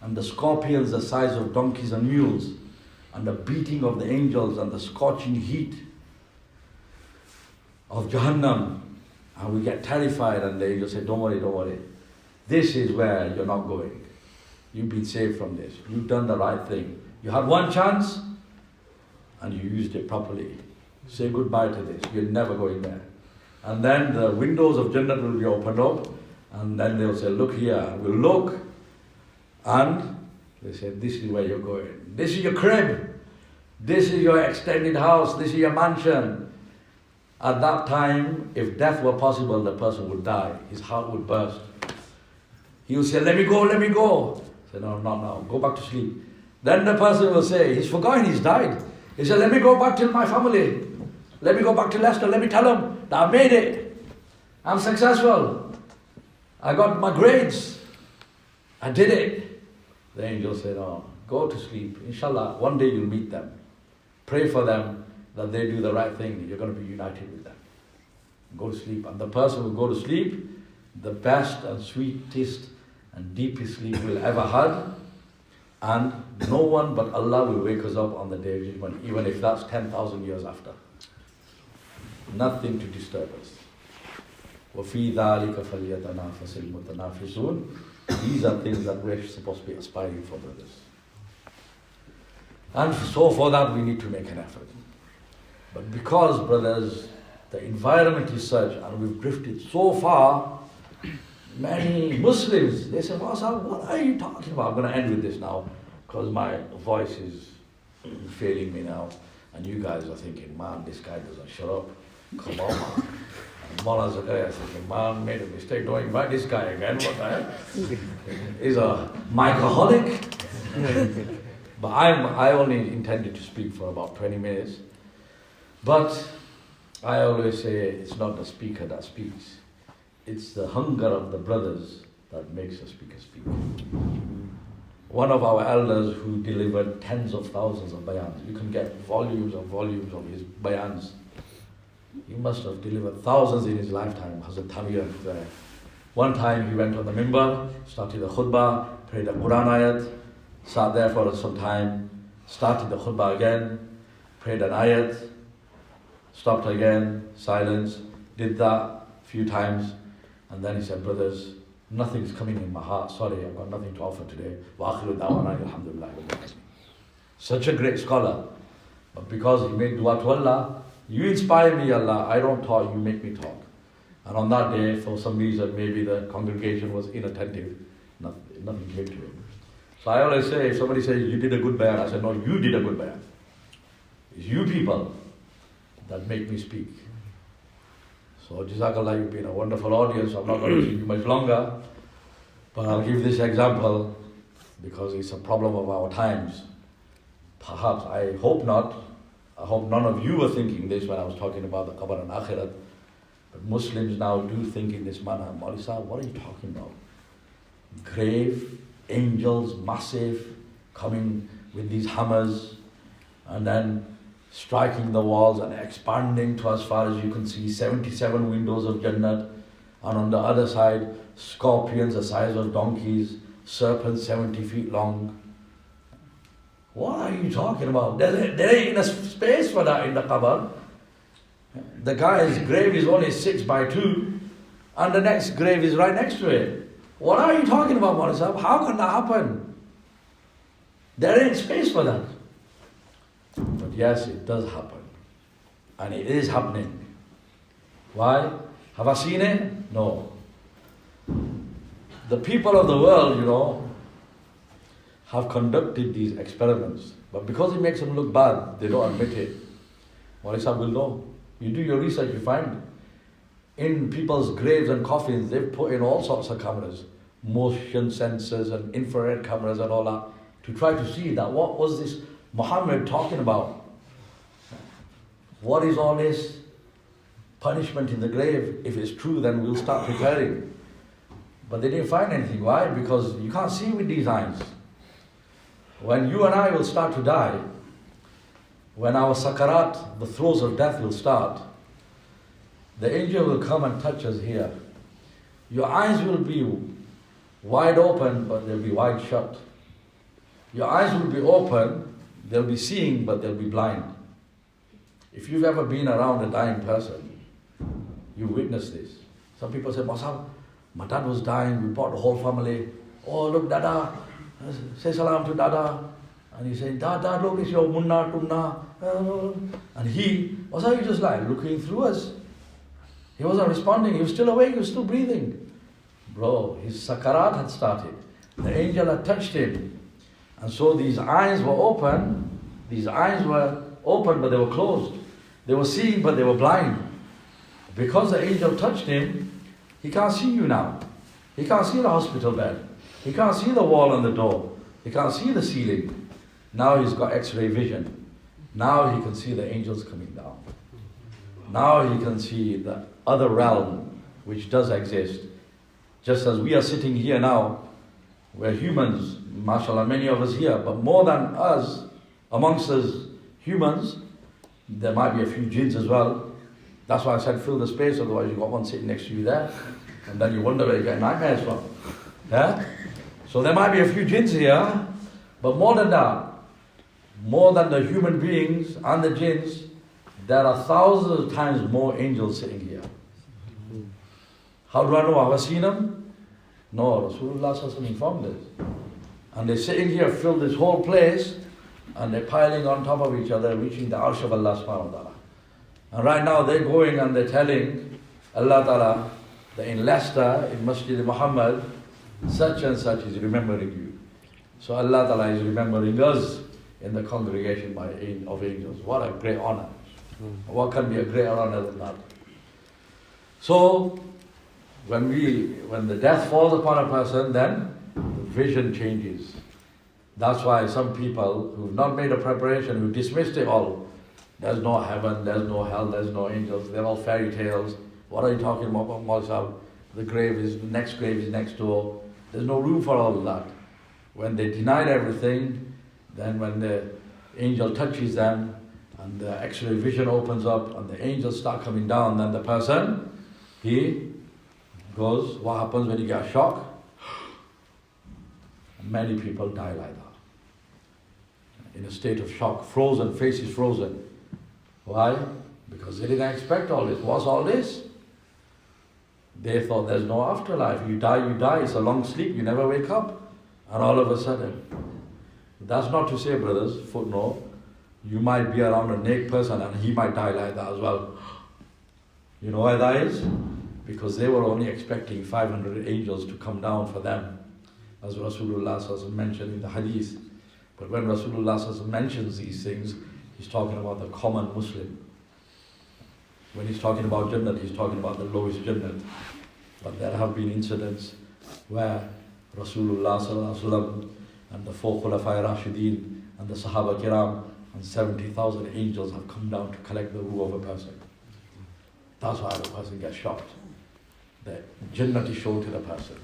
and the scorpions the size of donkeys and mules, and the beating of the angels and the scorching heat of Jahannam. And we get terrified, and the angels say, don't worry. This is where you're not going. You've been saved from this. You've done the right thing. You had one chance and you used it properly. Say goodbye to this. You're never going there. And then the windows of Jannah will be opened up, and then they'll say, look here. We'll look, and they say, this is where you're going. This is your crib. This is your extended house. This is your mansion. At that time, if death were possible, the person would die. His heart would burst. He will say, let me go. Say, no, not now. Go back to sleep. Then the person will say, he's forgotten, he's died. He said, let me go back to my family. Let me go back to Leicester. Let me tell them that I made it. I'm successful. I got my grades. I did it. The angel said, oh, go to sleep. Inshallah, one day you'll meet them. Pray for them that they do the right thing. You're going to be united with them. Go to sleep. And the person who go to sleep, the best and sweetest and deepest sleep we'll ever have. And no one but Allah will wake us up on the day of judgment, even if that's 10,000 years after. Nothing to disturb us. وَفِي ذَلِكَ فَلْيَتَنَافَسِ الْمُتَنَافِسُونَ. These are things that we're supposed to be aspiring for, brothers. And so for that we need to make an effort. But because, brothers, the environment is such and we've drifted so far, many Muslims, they say, Maulana, what are you talking about? I'm going to end with this now because my voice is failing me now. And you guys are thinking, man, this guy doesn't shut up. Come on, man. And Maulana Zakaria is thinking, man, made a mistake. Don't invite this guy again. What the heck? He's a micaholic. But I only intended to speak for about 20 minutes. But I always say it's not the speaker that speaks. It's the hunger of the brothers that makes the speaker speak. One of our elders who delivered tens of thousands of bayans, you can get volumes of his bayans. He must have delivered thousands in his lifetime. Hazrat Thamir there. One time he went on the mimbar, started the khutbah, prayed the Quran ayat, sat there for some time, started the khutbah again, prayed an ayat, stopped again, silence, did that a few times, and then he said, brothers, nothing's coming in my heart, sorry, I've got nothing to offer today. Wa akhiru da'wana alhamdulillah. Such a great scholar, but because he made dua to Allah, you inspire me, Allah, I don't talk, you make me talk. And on that day, for some reason, maybe the congregation was inattentive, nothing came to him. So I always say, if somebody says, you did a good bayan, I said, no, you did a good bayan. It's you people that make me speak. So Jazakallah, you've been a wonderful audience. I'm not going to keep you much longer, but I'll give this example because it's a problem of our times. Perhaps, I hope not. I hope none of you were thinking this when I was talking about the Qabr and Akhirat. But Muslims now do think in this manner. Maulana Sahib, what are you talking about? Grave, angels, massive, coming with these hammers and then striking the walls and expanding to as far as you can see, 77 windows of Jannat, and on the other side, scorpions the size of donkeys, serpents 70 feet long. What are you talking about? There ain't a space for that in the qabr. The guy's grave is only 6 by 2, and the next grave is right next to it. What are you talking about, Maulana Sahib? How can that happen? There ain't space for that. But yes, it does happen. And it is happening. Why? Have I seen it? No. The people of the world, have conducted these experiments. But because it makes them look bad, they don't admit it. Maulana Sahib will know. You do your research, you find in people's graves and coffins, they've put in all sorts of cameras, motion sensors and infrared cameras and all that, to try to see that what was this Muhammad talking about? What is all this punishment in the grave? If it's true, then we'll start preparing. But they didn't find anything. Why? Because you can't see with these eyes. When you and I will start to die, when our sakarat, the throes of death will start, the angel will come and touch us here. Your eyes will be wide open, but they'll be wide shut. Your eyes will be open, they'll be seeing, but they'll be blind. If you've ever been around a dying person, you witness this. Some people say, Maulana, my dad was dying, we brought the whole family. Oh, look, Dada, say salam to Dada. And he said, Dada, look, it's your munna, tumna. And he was just like looking through us. He wasn't responding, he was still awake, he was still breathing. Bro, his sakarat had started. The angel had touched him. And so these eyes were open, but they were closed. They were seeing, but they were blind. Because the angel touched him, he can't see you now. He can't see the hospital bed. He can't see the wall and the door. He can't see the ceiling. Now he's got X-ray vision. Now he can see the angels coming down. Now he can see the other realm, which does exist. Just as we are sitting here now, we're humans, mashallah, many of us here, but more than us, amongst us humans, there might be a few jinns as well. That's why I said fill the space, otherwise you've got one sitting next to you there, and then you wonder where you get nightmares from. Yeah? So there might be a few jinns here, but more than that, more than the human beings and the jinns, there are thousands of times more angels sitting here. How do I know? Have I seen them? No, Rasulullah informed us. And they're sitting here, fill this whole place, and they're piling on top of each other, reaching the arsh of Allah subhanahu wa ta'ala. And right now they're going and they're telling Allah ta'ala that in Leicester, in Masjid Muhammad, such and such is remembering you. So Allah ta'ala is remembering us in the congregation of angels. What a great honor. What can be a greater honor than that? So, when the death falls upon a person, then the vision changes. That's why some people who've not made a preparation, who dismissed it all, there's no heaven, there's no hell, there's no angels, they're all fairy tales. What are you talking about, Maulana? The next grave is next door. There's no room for all of that. When they denied everything, then when the angel touches them, and the X-ray vision opens up, and the angels start coming down, then the person, he goes, what happens when you get a shock? Many people die like that. In a state of shock, frozen, face is frozen. Why? Because they didn't expect all this. What's all this? They thought there's no afterlife. You die, it's a long sleep, you never wake up. And all of a sudden, that's not to say, brothers, footnote, you might be around a naked person and he might die like that as well. You know why that is? Because they were only expecting 500 angels to come down for them, as Rasulullah mentioned in the hadith. But when Rasulullah mentions these things, he's talking about the common Muslim. When he's talking about Jannat, he's talking about the lowest Jannat. But there have been incidents where Rasulullah and the four Khulafai Rashideen and the Sahaba Kiram and 70,000 angels have come down to collect the ruh of a person. That's why the person gets shocked. The Jannat is shown to the person.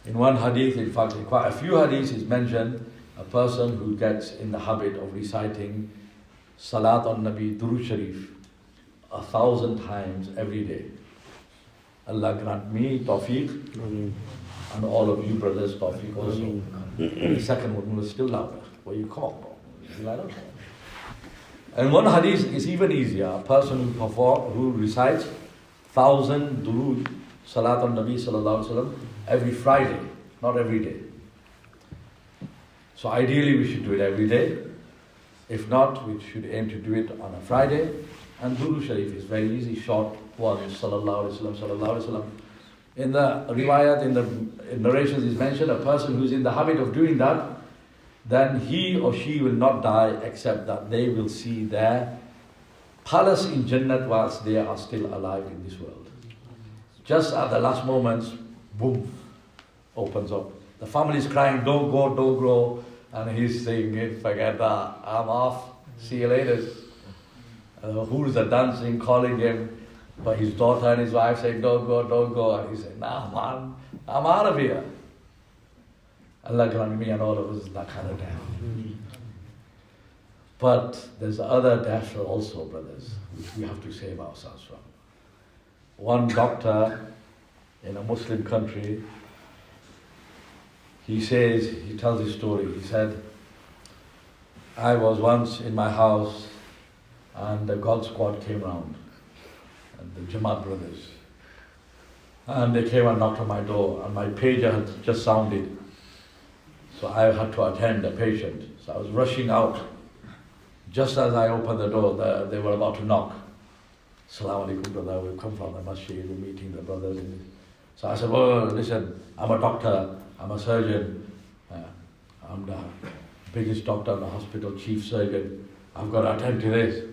In one hadith, in fact, in quite a few hadiths, is mentioned a person who gets in the habit of reciting Salat on Nabi Durood Sharif 1,000 times every day. Allah grant me tawfiq, and all of you brothers tawfiq also. The second one was still louder. Well, you come on, bro. And one hadith is even easier. A person who recites 1,000 durood, salat on Nabi sallallahu alaihi wasallam every Friday, not every day. So ideally we should do it every day. If not, we should aim to do it on a Friday. And Durood Sharif is very easy, short one, sallallahu alaihi wasallam, sallallahu alaihi wasallam. In the riwayat, in the narrations is mentioned, a person who's in the habit of doing that, then he or she will not die except that they will see their palace in Jannat whilst they are still alive in this world. Just at the last moments, boom, opens up. The family is crying, don't go, and he's saying, forget that, I'm off, see you later. Who's dancing, calling him, but his daughter and his wife saying, don't go, and he said, nah man, I'm out of here. Allah grant me and all of us that kind of death. But there's other deaths also, brothers, which we have to save ourselves from. One doctor in a Muslim country, he tells his story. He said, I was once in my house and the God Squad came round, and the Jamaat brothers. And they came and knocked on my door, and my pager had just sounded. So I had to attend a patient. So I was rushing out. Just as I opened the door, they were about to knock. Assalamu alaikum, brother, we've come from the masjid, we're meeting the brothers. So I said, well, listen, I'm a doctor, I'm a surgeon, I'm the biggest doctor in the hospital, chief surgeon. I've got to attend to this.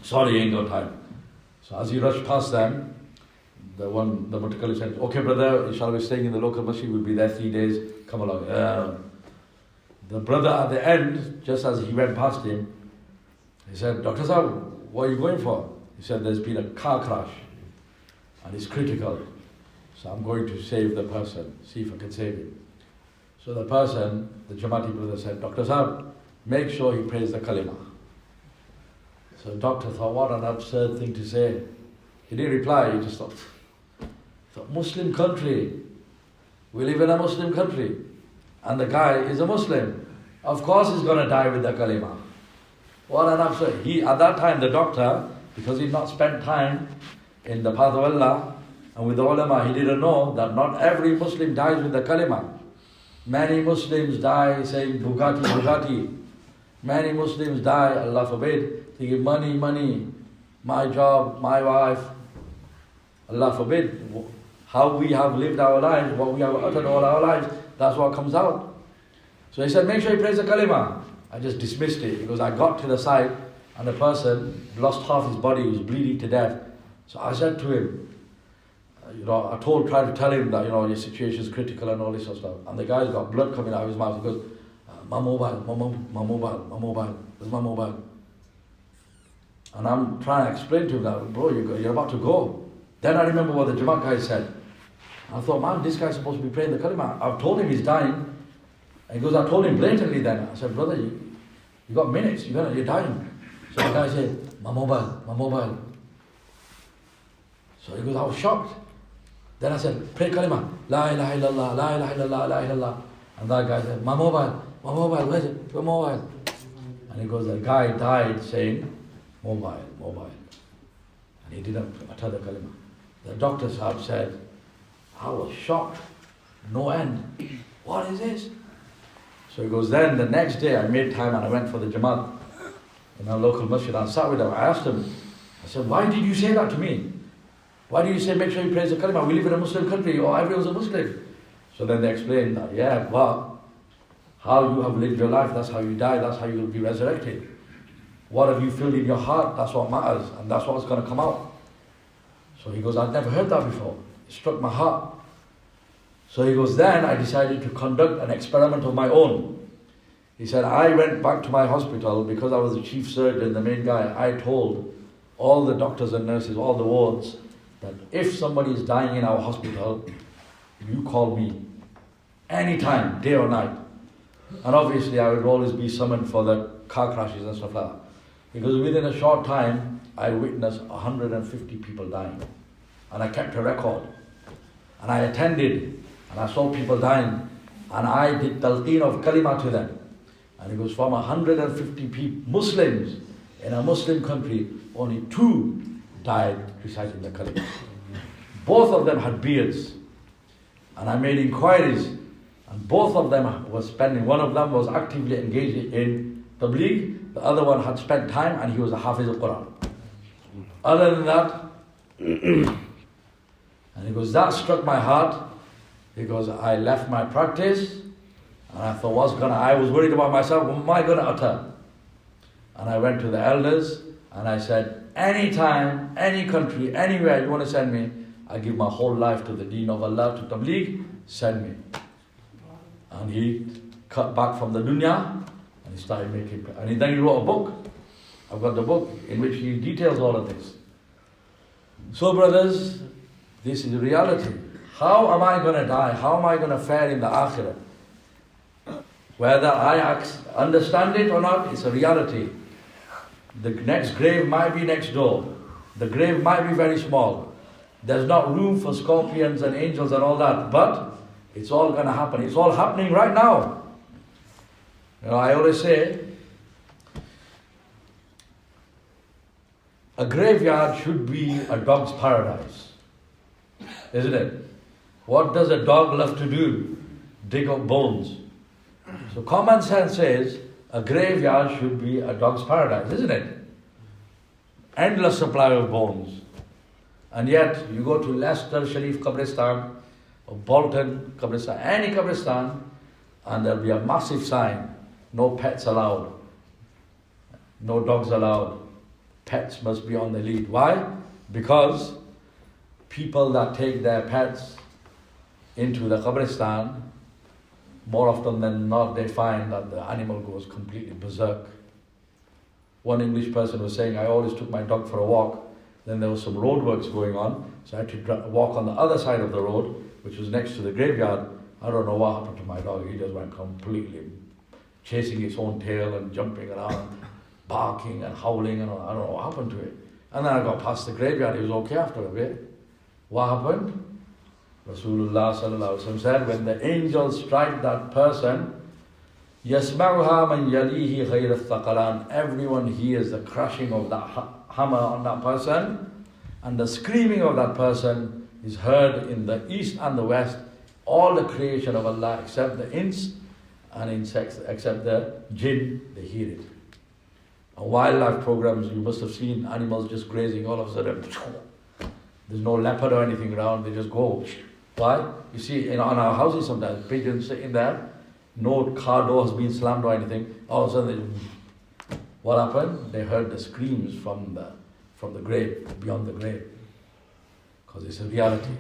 Sorry, ain't no time. So as he rushed past them, the Mutakali said, okay brother, inshallah we're staying in the local masjid, we'll be there 3 days, come along. The brother at the end, just as he went past him, he said, Dr. Saab, what are you going for? He said, there's been a car crash and it's critical. So I'm going to save the person, see if I can save him. So the person, the Jamati brother said, Dr. Saab, make sure he prays the kalima. So the doctor thought, what an absurd thing to say. He didn't reply, he just thought, Muslim country. We live in a Muslim country. And the guy is a Muslim. Of course he's going to die with the kalima. What an absurd. At that time, the doctor, because he'd not spent time in the path of Allah and with the ulama, he didn't know that not every Muslim dies with the kalima. Many Muslims die saying Bugatti, Bugatti. Many Muslims die, Allah forbid, thinking money, money, my job, my wife. Allah forbid. How we have lived our lives, what we have uttered all our lives, that's what comes out. So he said, make sure he prays the kalima. I just dismissed it because I got to the side and the person lost half his body, he was bleeding to death. So I said to him, tried to tell him that, your situation is critical and all this sort of stuff. And the guy's got blood coming out of his mouth. He goes, my mobile, where's my mobile? And I'm trying to explain to him that, bro, you're about to go. Then I remember what the Jamaat guy said. I thought, man, this guy's supposed to be praying the kalima. I've told him he's dying. And he goes, I told him blatantly then. I said, brother, you got minutes, you're dying. So the guy said, my mobile. So he goes, I was shocked. Then I said, pray kalima, la ilaha illallah, la ilaha illallah, la ilaha illallah. And that guy said, my mobile, where's it? Your mobile. And he goes, the guy died saying, mobile. And he didn't utter the kalima. The doctor Sahab said, I was shocked, no end. What is this? So he goes, then the next day I made time and I went for the Jamaat in our local masjid. I sat with him, I asked him, I said, why did you say that to me? Why do you say make sure you praise the kalima? We live in a Muslim country, or everyone's a Muslim. So then they explained that, but how you have lived your life, that's how you die, that's how you will be resurrected. What have you filled in your heart? That's what matters, and that's what's going to come out. So he goes, I've never heard that before. It struck my heart. So he goes, then I decided to conduct an experiment of my own. He said, I went back to my hospital because I was the chief surgeon, the main guy. I told all the doctors and nurses, all the wards, that if somebody is dying in our hospital, you call me anytime, day or night. And obviously I would always be summoned for the car crashes and stuff like that. Because within a short time, I witnessed 150 people dying. And I kept a record. And I attended, and I saw people dying. And I did talqeen of kalima to them. And it goes from 150 people, Muslims, in a Muslim country, only 2 died reciting the kalima. Both of them had beards. And I made inquiries. And both of them was spending, one of them was actively engaged in tabligh, the other one had spent time and he was a hafiz al-Quran. Other than that, and he goes, that struck my heart because I left my practice and I thought, I was worried about myself, what am I going to utter? And I went to the elders and I said, anytime, any country, anywhere you want to send me, I give my whole life to the deen of Allah, to tabligh, send me. And he cut back from the dunya and he started making, and then he wrote a book. I've got the book in which he details all of this. So brothers, this is reality. How am I going to die? How am I going to fare in the akhirah? Whether I understand it or not, it's a reality. The next grave might be next door. The grave might be very small. There's not room for scorpions and angels and all that, but it's all going to happen. It's all happening right now. I always say, a graveyard should be a dog's paradise, isn't it? What does a dog love to do? Dig up bones. So common sense says a graveyard should be a dog's paradise, isn't it? Endless supply of bones. And yet you go to Leicester Sharif Qabristan or Bolton Qabristan, any Qabristan, and there'll be a massive sign, no pets allowed, no dogs allowed, pets must be on the lead. Why? Because people that take their pets into the Qabristan, more often than not, they find that the animal goes completely berserk. One English person was saying, I always took my dog for a walk, Then there was some road works going on, so I had to walk on the other side of the road, which was next to the graveyard. I don't know what happened to my dog. He just went completely chasing its own tail and jumping around, barking and howling, and I don't know what happened to it. And then I got past the graveyard. He was okay after a bit. What happened? Rasulullah sallallahu alaihi wasallam said, when the angels strike that person, يَسْمَعُهَا مَنْ يَلِيهِ غَيْرَ الثَّقَلَانِ, everyone hears the crashing of that hammer on that person, and the screaming of that person is heard in the east and the west. All the creation of Allah except the ins and insects, except the jinn, they hear it. And wildlife programs, you must have seen animals just grazing all of a sudden. There's no leopard or anything around, they just go. Why? You see, on our houses sometimes, pigeons sitting there, no car door has been slammed or anything, all of a sudden, what happened? They heard the screams from the grave, beyond the grave, because it's a reality.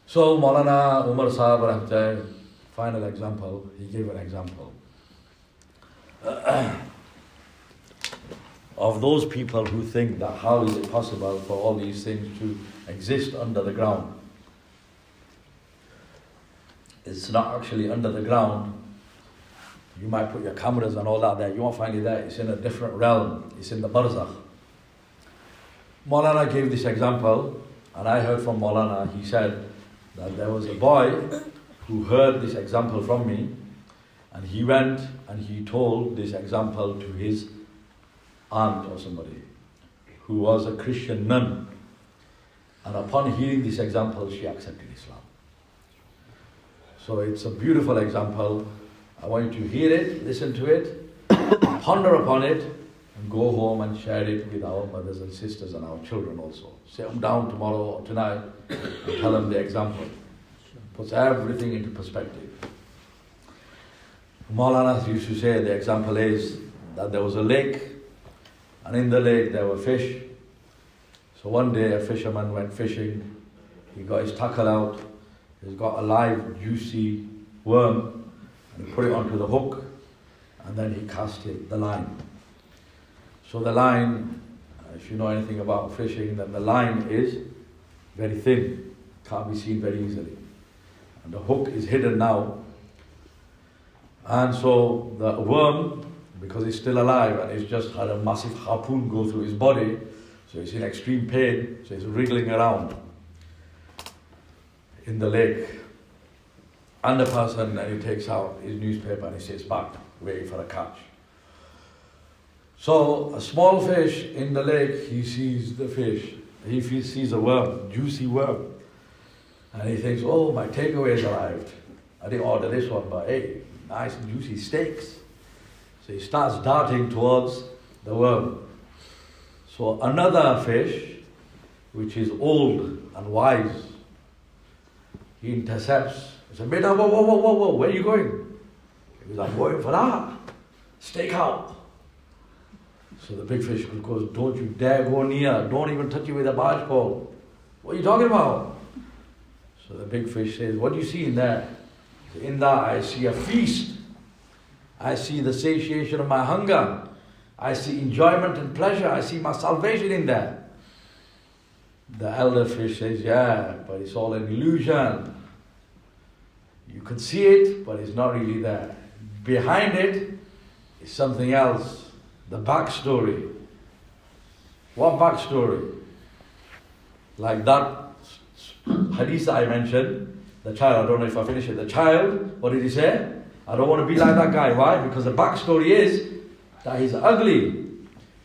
So Maulana Umar Sahib, final example, he gave an example of those people who think that how is it possible for all these things to exist under the ground. It's not actually under the ground. You might put your cameras and all that there, you won't find it there. It's in a different realm. It's in the barzakh. Maulana gave this example, and I heard from Maulana, he said that there was a boy who heard this example from me, and he went and he told this example to his aunt or somebody who was a Christian nun. And upon hearing this example, she accepted Islam. So it's a beautiful example. I want you to hear it, listen to it, ponder upon it, and go home and share it with our mothers and sisters and our children also. Sit them down tomorrow or tonight and tell them the example. Puts everything into perspective. Maulana used to say the example is that there was a lake, and in the lake there were fish. So one day a fisherman went fishing, he got his tackle out, he's got a live juicy worm, and he put it onto the hook, and then he cast the line. So the line, if you know anything about fishing, then the line is very thin, can't be seen very easily. And the hook is hidden now. And so the worm, because it's still alive and it's just had a massive harpoon go through his body, so he's in extreme pain, so he's wriggling around in the lake. And the person, and he takes out his newspaper and he sits back, waiting for a catch. So a small fish in the lake, he sees the fish, he sees a worm, juicy worm. And he thinks, oh, my takeaway's arrived. I didn't order this one, but hey, nice and juicy steaks. So he starts darting towards the worm. So another fish, which is old and wise, he intercepts. He says, Beta, whoa, where are you going? He goes, I'm going for that. Stake out. So the big fish goes, don't you dare go near. Don't even touch it with a barge pole. What are you talking about? So the big fish says, what do you see in there? In that I see a feast. I see the satiation of my hunger. I see enjoyment and pleasure. I see my salvation in there. The elder fish says, yeah, but it's all an illusion. You can see it, but it's not really there. Behind it is something else. The backstory. What backstory? Like that hadith I mentioned, the child, I don't know if I finish it. The child, what did he say? I don't want to be like that guy. Why? Because the backstory is that he's ugly.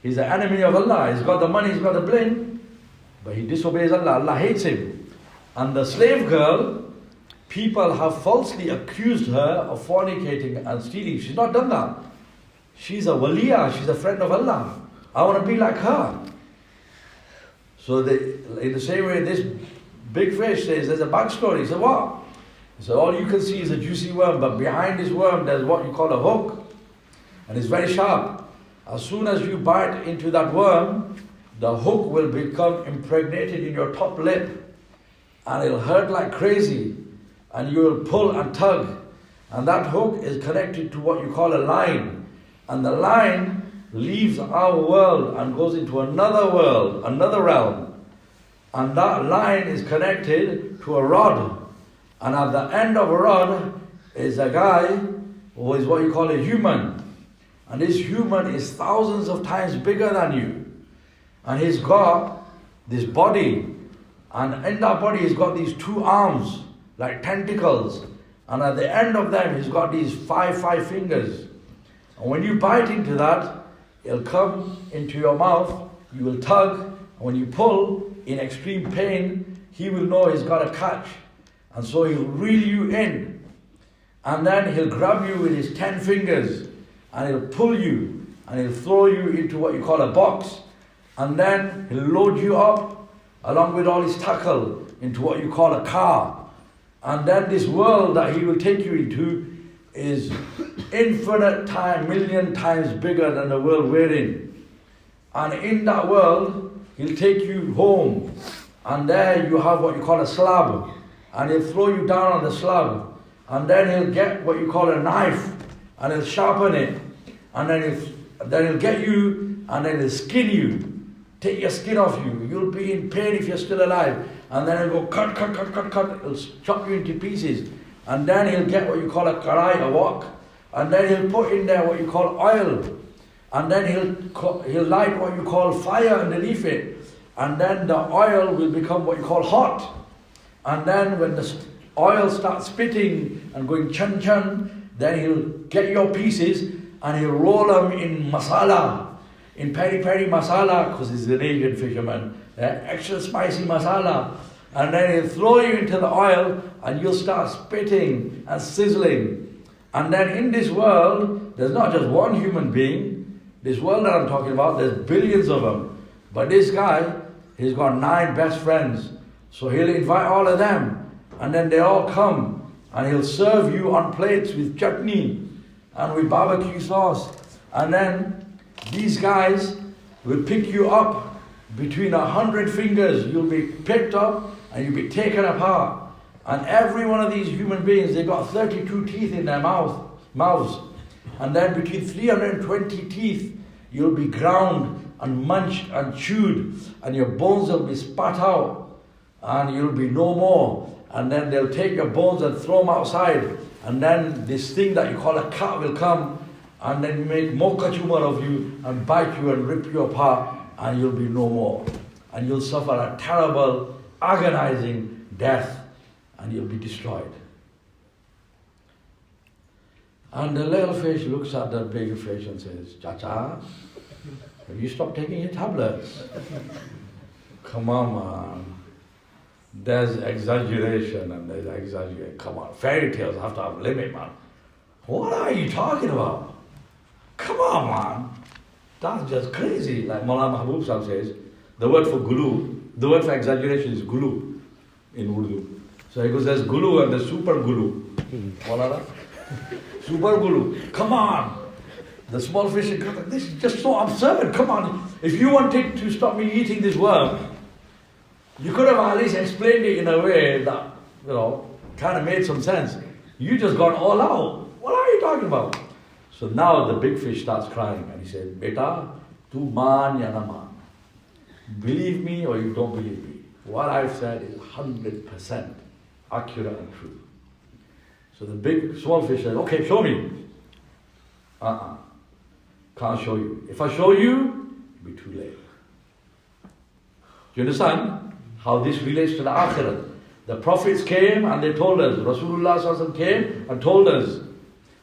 He's the enemy of Allah. He's got the money, he's got the bling, but he disobeys Allah. Allah hates him. And the slave girl, people have falsely accused her of fornicating and stealing. She's not done that. She's a waliya, she's a friend of Allah. I want to be like her. So in the same way, this big fish says there's a backstory. He said, what? He said, all you can see is a juicy worm, but behind this worm there's what you call a hook. And it's very sharp. As soon as you bite into that worm, the hook will become impregnated in your top lip. And it'll hurt like crazy. And you will pull and tug. And that hook is connected to what you call a line. And the line leaves our world and goes into another world, another realm. And that line is connected to a rod. And at the end of a rod is a guy who is what you call a human. And this human is thousands of times bigger than you. And he's got this body. And in that body he's got these two arms, like tentacles. And at the end of them he's got these five fingers. And when you bite into that, it'll come into your mouth, you will tug, and when you pull in extreme pain, he will know he's got a catch. And so he'll reel you in. And then he'll grab you with his 10 fingers, and he'll pull you, and he'll throw you into what you call a box. And then he'll load you up, along with all his tackle, into what you call a car. And then this world that he will take you into is infinite time, million times bigger than the world we're in. And in that world, he'll take you home. And there you have what you call a slab. And he'll throw you down on the slab. And then he'll get what you call a knife. And he'll sharpen it. And then he'll get you, and then he'll skin you. Take your skin off you. You'll be in pain if you're still alive. And then he'll go cut. He'll chop you into pieces. And then he'll get what you call a karai, a wok. And then he'll put in there what you call oil. And then he'll light what you call fire underneath it. And then the oil will become what you call hot. And then when the oil starts spitting and going chun, then he'll get your pieces and he'll roll them in masala, in peri masala, because he's an Asian fisherman, extra spicy masala. And then he'll throw you into the oil and you'll start spitting and sizzling. And then in this world, there's not just one human being. This world that I'm talking about, there's billions of them. But this guy, he's got 9 best friends. So he'll invite all of them. And then they all come. And he'll serve you on plates with chutney and with barbecue sauce. And then these guys will pick you up between 100 fingers. You'll be picked up and you'll be taken apart. And every one of these human beings, they've got 32 teeth in their mouths. And then between 320 teeth, you'll be ground and munched and chewed. And your bones will be spat out. And you'll be no more. And then they'll take your bones and throw them outside. And then this thing that you call a cat will come and then make mocha chumar of you and bite you and rip you apart. And you'll be no more. And you'll suffer a terrible, agonizing death. And you'll be destroyed. And the little fish looks at the big fish and says, Chacha, have you stopped taking your tablets? Come on, man. There's exaggeration and there's exaggeration. Come on, fairy tales have to have a limit, man. What are you talking about? Come on, man. That's just crazy. Like Maulana Mahbub Sahib says, the word for gulu, the word for exaggeration is gulu in Urdu. So he goes, there's gulu and there's super gulu. Maulana? Super gulu. Come on. The small fish, this is just so absurd. Come on. If you wanted to stop me eating this worm, you could have at least explained it in a way that, kind of made some sense. You just gone all out. What are you talking about? So now the big fish starts crying and he said, Beta, tu man ya na man. Believe me or you don't believe me. What I've said is 100% accurate and true. So the small fish said, okay, show me. Can't show you. If I show you, it'll be too late. Do you understand how this relates to the Akhirat? The prophets came and they told us. Rasulullah SAW came and told us.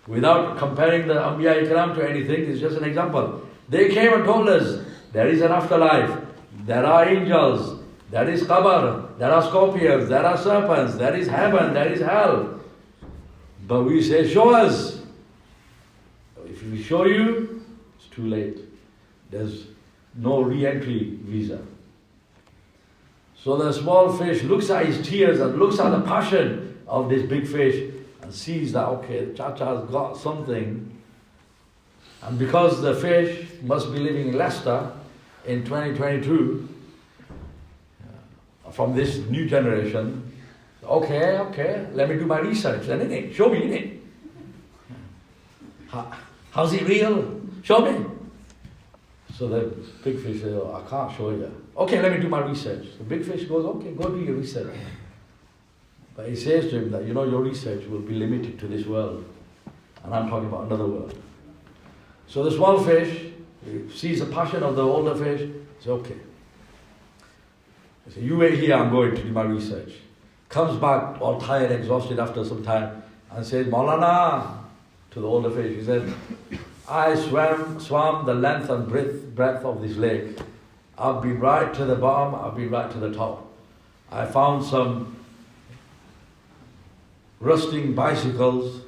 Without comparing the Anbiya Ikram to anything, it's just an example. They came and told us, there is an afterlife, there are angels, there is qabr, there are scorpions, there are serpents, there is heaven, there is hell. But we say, show us. If we show you, it's too late. There's no re-entry visa. So the small fish looks at his tears and looks at the passion of this big fish and sees that, okay, Chacha's got something. And because the fish must be living in Leicester in 2022, from this new generation, okay, let me do my research then, innit? Show me, innit? How's it real? Show me. So the big fish says, oh, I can't show you. Okay, let me do my research. The big fish goes, okay, go do your research. But he says to him that, your research will be limited to this world. And I'm talking about another world. So the small fish sees the passion of the older fish. He says, okay. He says, you wait here, I'm going to do my research. Comes back all tired, exhausted after some time, and says, Maulana, to the older fish, he said, I swam the length and breadth of this lake. I've been right to the bottom, I've been right to the top. I found some rusting bicycles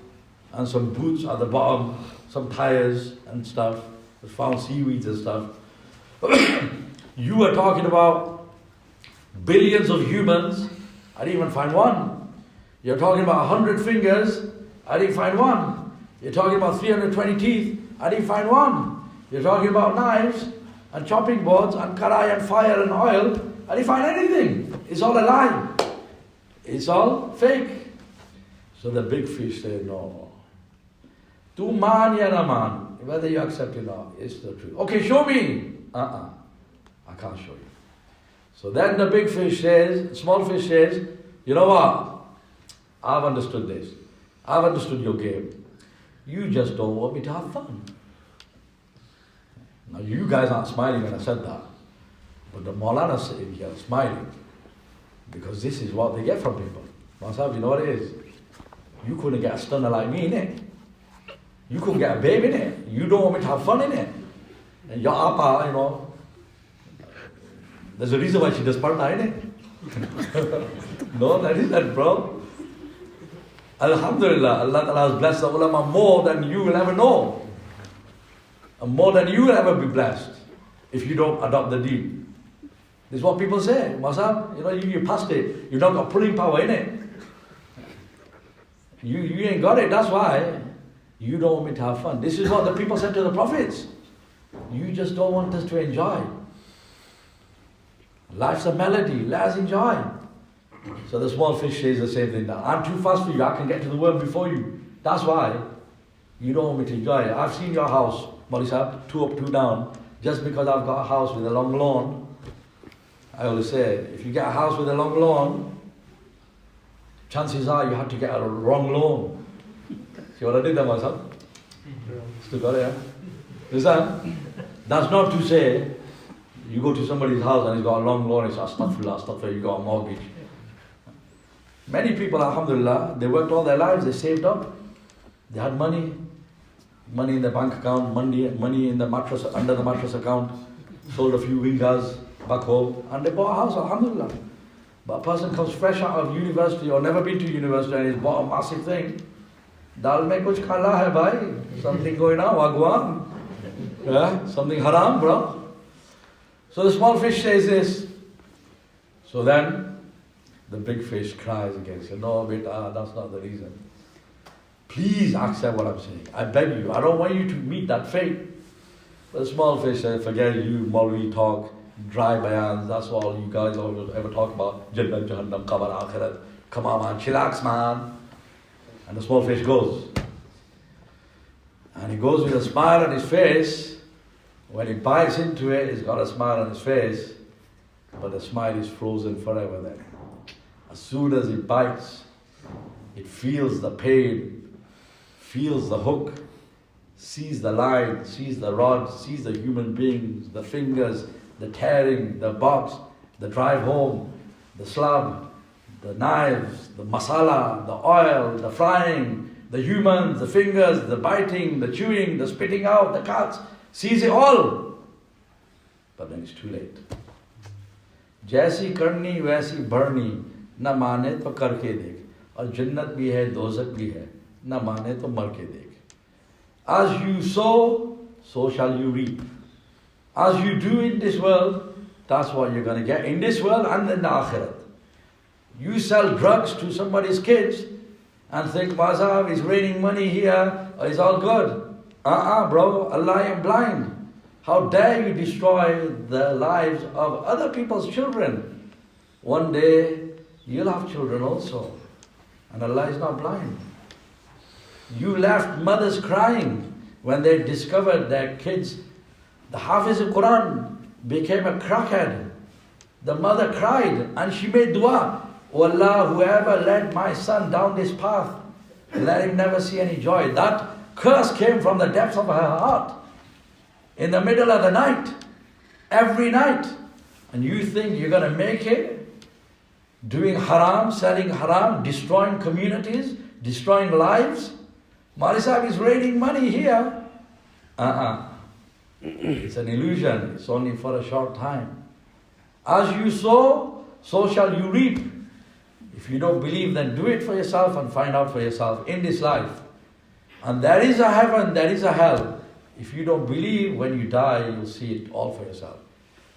and some boots at the bottom, some tires and stuff. I found seaweeds and stuff. You were talking about billions of humans, I didn't even find one. You're talking about 100 fingers, I didn't find one. You're talking about 320 teeth, I didn't find one. You're talking about knives and chopping boards and karai and fire and oil, I didn't find anything. It's all a lie. It's all fake. So the big fish said, no. Tu man ya na man, whether you accept it or not, it's the truth. Okay, show me. I can't show you. So then the big fish says, small fish says, you know what? I've understood this. I've understood your game. You just don't want me to have fun. Now you guys aren't smiling when I said that. But the Maulana sitting here smiling. Because this is what they get from people. Masab, you know what it is? You couldn't get a stunner like me, innit? You couldn't get a babe, innit? You don't want me to have fun, innit? And your appa, there's a reason why she does parna, innit? No, that isn't, bro. Alhamdulillah, Allah Ta'ala has blessed the ulama more than you will ever know. And more than you will ever be blessed if you don't adopt the deen. This is what people say. Masab, you passed it. You've not got pulling power in it. You ain't got it. That's why you don't want me to have fun. This is what the people said to the prophets. You just don't want us to enjoy. Life's a melody. Let us enjoy. So the small fish says the same thing. I'm too fast for you. I can get to the world before you. That's why you don't want me to enjoy it. I've seen your house, Maulana Sahib, 2 up, 2 down. Just because I've got a house with a long lawn, I always say, if you get a house with a long lawn, chances are you have to get a wrong lawn. See what I did there, Maulana Sahib? Still got it, yeah? Listen, that's not to say you go to somebody's house and he's got a long lawn, it's astaghfirullah, you got a mortgage. Many people, alhamdulillah, they worked all their lives, they saved up. They had money in the bank account, money in the mattress, under the mattress account, sold a few wingas back home, and they bought a house, alhamdulillah. But a person comes fresh out of university or never been to university and he's bought a massive thing. Dal mein kuch khala hai bhai. Something going on, wagwan. Yeah? Something haram, bro. So the small fish says this. So then the big fish cries again. Says, no, beta, that's not the reason. Please accept what I'm saying. I beg you. I don't want you to meet that fate. But the small fish said, forget you, Maulvi talk, dry bayans, that's all you guys ever talk about. Jannat, Jahannam, Qabr, Akhirat. Come on, man, chillax, man. And the small fish goes. And he goes with a smile on his face. When he bites into it, he's got a smile on his face. But the smile is frozen forever then. As soon as he bites, it feels the pain, feels the hook, sees the line, sees the rod, sees the human beings, the fingers, the tearing, the box, the drive home, the slab, the knives, the masala, the oil, the frying, the humans, the fingers, the biting, the chewing, the spitting out, the cuts, sees it all. But then it's too late. Jaisi karni, waisi bharni, na mane to karke dekh. और जन्नत भी है दोज़ख भी है ना माने तो मर के देख. As you sow, so shall you reap. As you do in this world, that's what you're going to get in this world and in the akhirat. You sell drugs to somebody's kids and think, Mazhab, it's raining money here, it's all good. Bro, Allah am blind. How dare you destroy the lives of other people's children? One day, you'll have children also. And Allah is not blind. You left mothers crying when they discovered their kids The Hafiz of Quran became a crackhead. The mother cried and she made dua. Oh Allah, whoever led my son down this path, let him never see any joy. That curse came from the depths of her heart. In the middle of the night, every night. And you think you're going to make it? Doing haram, selling haram, destroying communities, destroying lives. Mali Sahib is raining money here. It's an illusion. It's only for a short time. As you sow, so shall you reap. If you don't believe, then do it for yourself and find out for yourself in this life. And there is a heaven, there is a hell. If you don't believe, when you die, you'll see it all for yourself.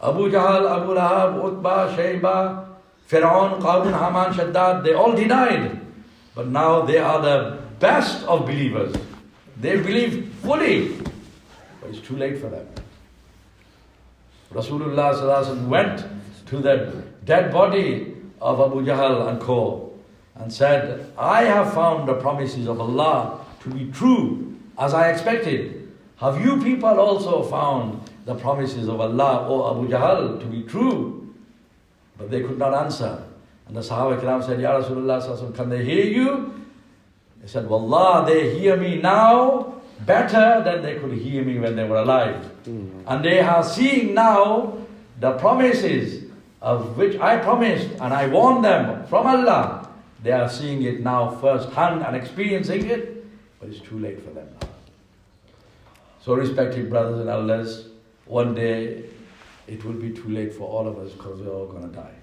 Abu Jahl, Abu Lahab, Utbah, Shayba, Fir'aun, Qarun, Haman, Shaddad, they all denied. But now they are the best of believers. They believe fully. But it's too late for them. Rasulullah sallallahu alaihi wasallam went to the dead body of Abu Jahl and co. and said, I have found the promises of Allah to be true as I expected. Have you people also found the promises of Allah, O Abu Jahl, to be true? But they could not answer. And the Sahaba Kiram said, Ya Rasulullah sallallahu alaihi wasallam, can they hear you? They said, Wallah, they hear me now better than they could hear me when they were alive. And they are seeing now the promises of which I promised and I warned them from Allah. They are seeing it now firsthand and experiencing it, but it's too late for them now. So respected brothers and elders, one day it will be too late for all of us because we're all going to die.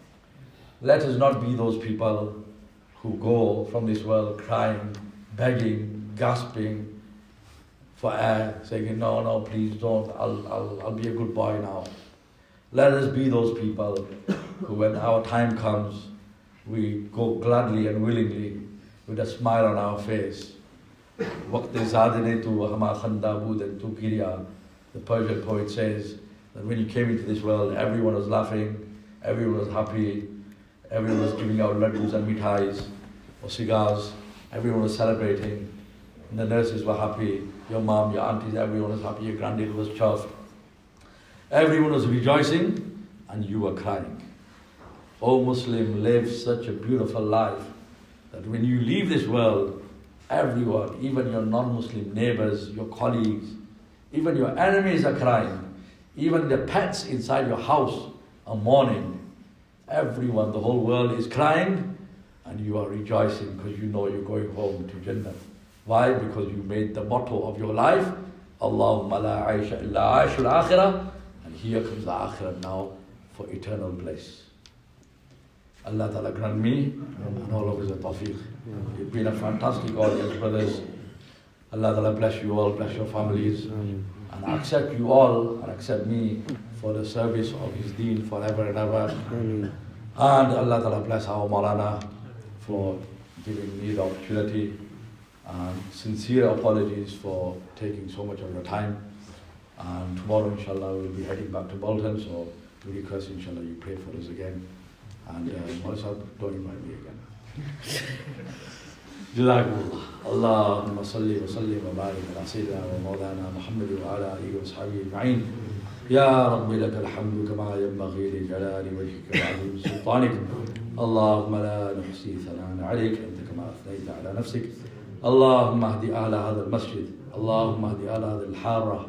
Let us not be those people who go from this world crying, begging, gasping for air, saying, no, please don't, I'll be a good boy now. Let us be those people who, when our time comes, we go gladly and willingly with a smile on our face. The Persian poet says that when you came into this world, everyone was laughing, everyone was happy, everyone was giving out laddus and mithais or cigars, everyone was celebrating, and the nurses were happy, your mom, your aunties, everyone was happy, your granddad was chuffed. Everyone was rejoicing and you were crying. O Muslim, live such a beautiful life that when you leave this world, everyone, even your non-Muslim neighbors, your colleagues, even your enemies are crying. Even the pets inside your house are mourning. Everyone, the whole world is crying and you are rejoicing because you know you're going home to Jannah. Why? Because you made the motto of your life, Allahumma la aisha illa aishul akhirah. And here comes the akhirah now for eternal bliss. Allah Ta'ala grant me and all of us a tawfiq. You've been a fantastic audience, brothers. Allah Ta'ala bless you all, bless your families, and accept you all and accept me for the service of His deen forever and ever. And Allah Ta'ala bless our Maulana for giving me the opportunity. And sincere apologies for taking so much of your time. And tomorrow, inshallah, we'll be heading back to Bolton, so we request, inshallah, you pray for us again. And Maulana, don't invite me again. Jazakumullah. Allahumma salli wa sallim wa barik ala sayyidina wa Maulana Muhammad wa ala alihi wa sahbihi ajma'in. Ya Rabbi laka alhamdu kama yanbaghi li jalali wajhika wa 'azimi sultanik. Allahumma la nuhsi thanan 'alayk anta kama athnayta ala nafsik. اللهم اهد أهل هذا المسجد، اللهم اهد أهل هذه الحارة،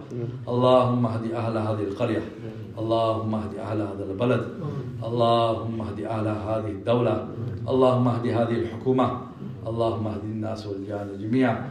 اللهم اهد أهل هذه القرية، اللهم اهد أهل هذا البلد، اللهم اهد أهل هذه الدولة، اللهم اهد هذه الحكومة، اللهم اهد الناس والجان جميعا،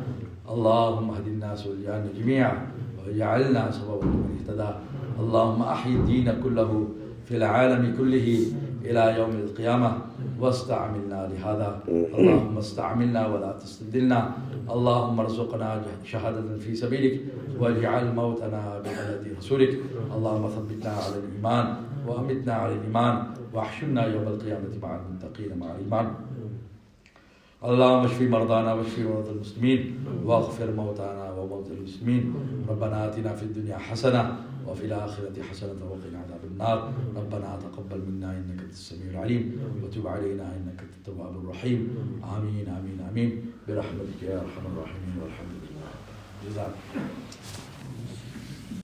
اللهم اهد الناس والجان جميعا وجعلنا سببا لمن اهتدى. اللهم أحيي الدين كله في العالم كله إلى يوم القيامة واستعملنا لهذا. اللهم استعملنا ولا تستبدلنا. اللهم ارزقنا شهادة في سبيلك واجعل موتنا ببلد رسولك. اللهم ثبتنا على الإيمان وأمتنا على الإيمان واحشرنا يوم القيامة مع المتقين مع الإيمان. اللهم اشف مرضانا واشف مرضى المسلمين واغفر موتانا وموتى المسلمين. ربنا آتنا في الدنيا حسنة وفي الآخرة حسنة وقنا عذاب النار. ربنا تقبل منا إنك أنت السميع العليم وتب علينا إنك أنت التواب الرحيم. آمين آمين آمين برحمتك يا أرحم الراحمين والحمد لله. جزاك